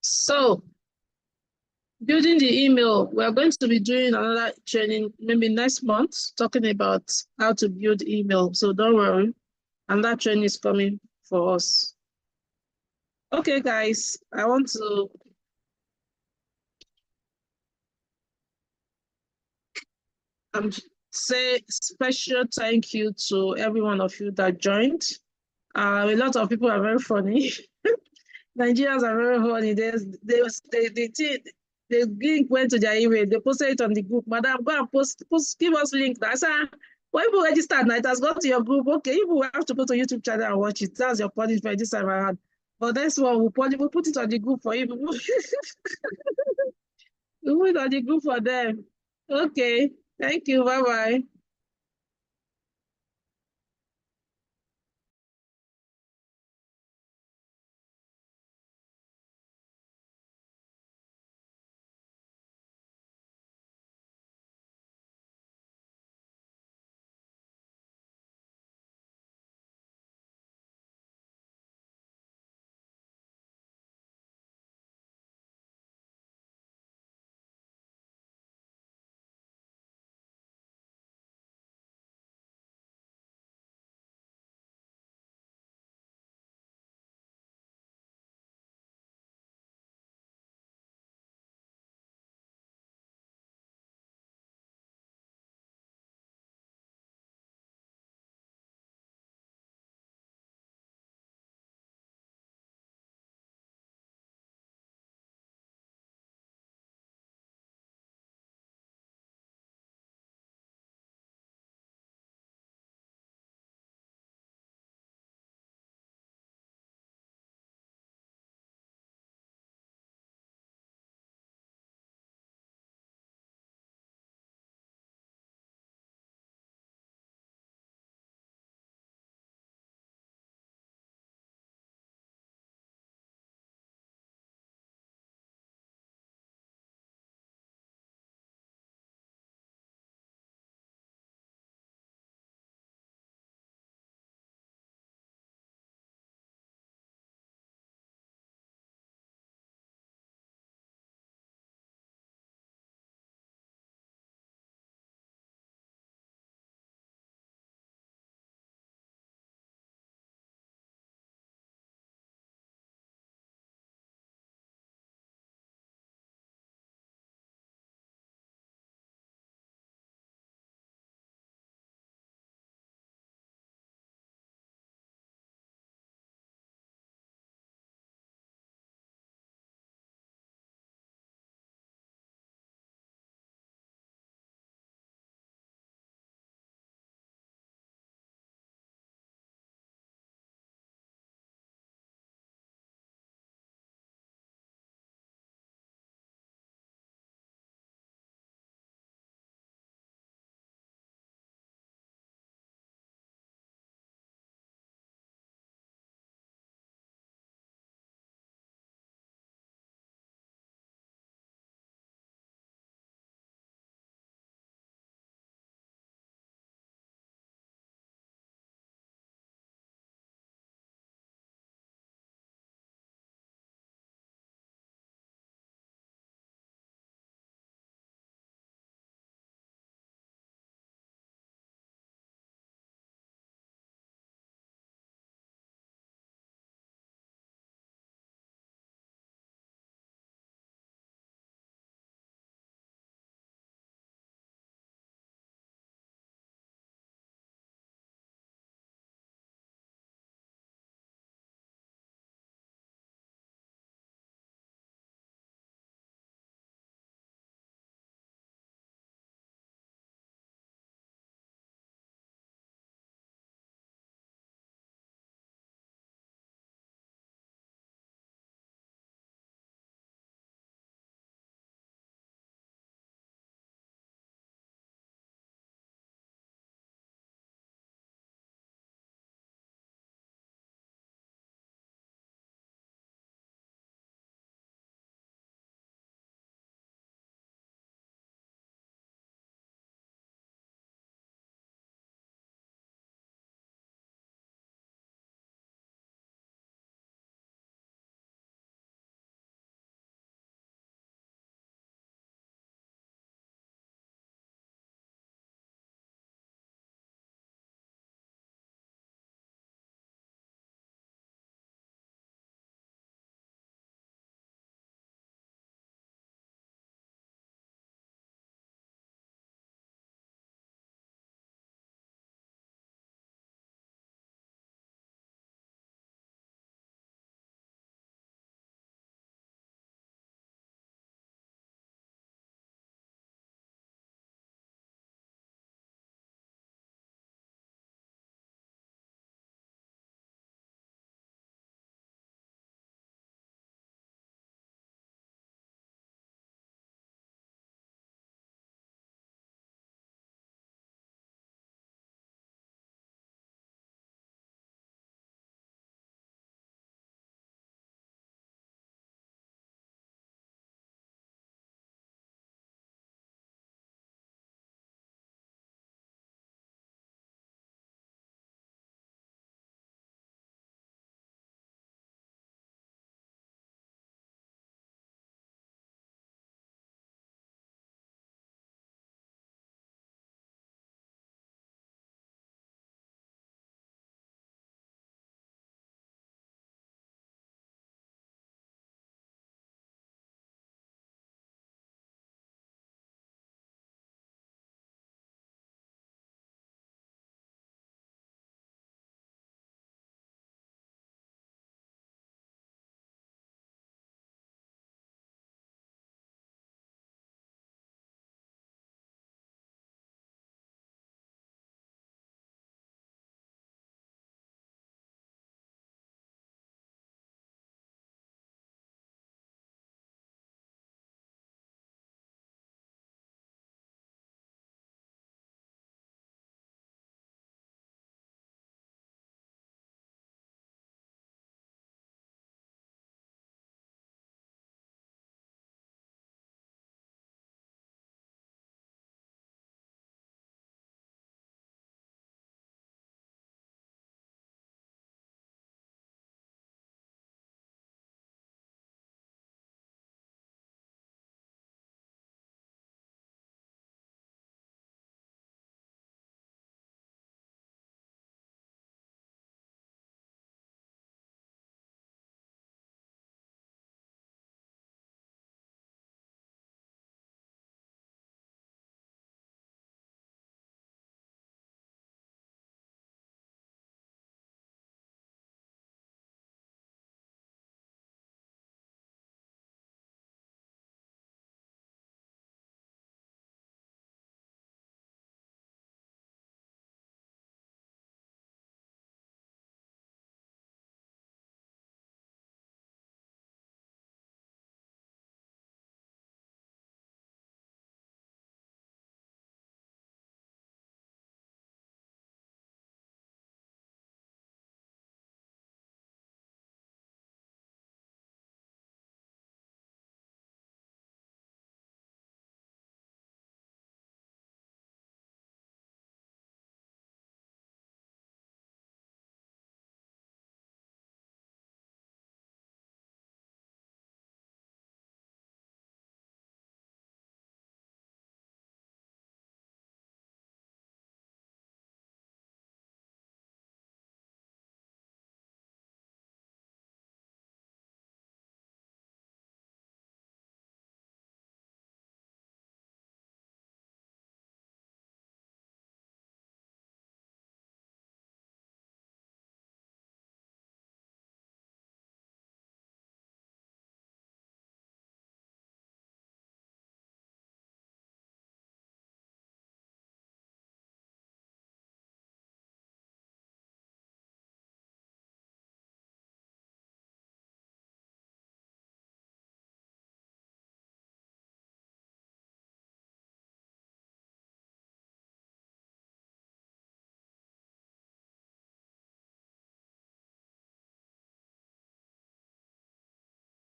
So building the email, we're going to be doing another training maybe next month, talking about how to build email. So don't worry. And that training is coming for us. Okay, guys, I want to say special thank you to every one of you that joined. A lot of people are very funny. Nigerians are very funny. They went to their email, they posted it on the group. Madam, go and post, give us link. I said, when people register now, it has gone to your group. Okay, you will have to go to YouTube channel and watch it. That's your punishment this time around. But this one, we'll put it on the group for you. We'll put it on the group for them. Okay, thank you. Bye-bye.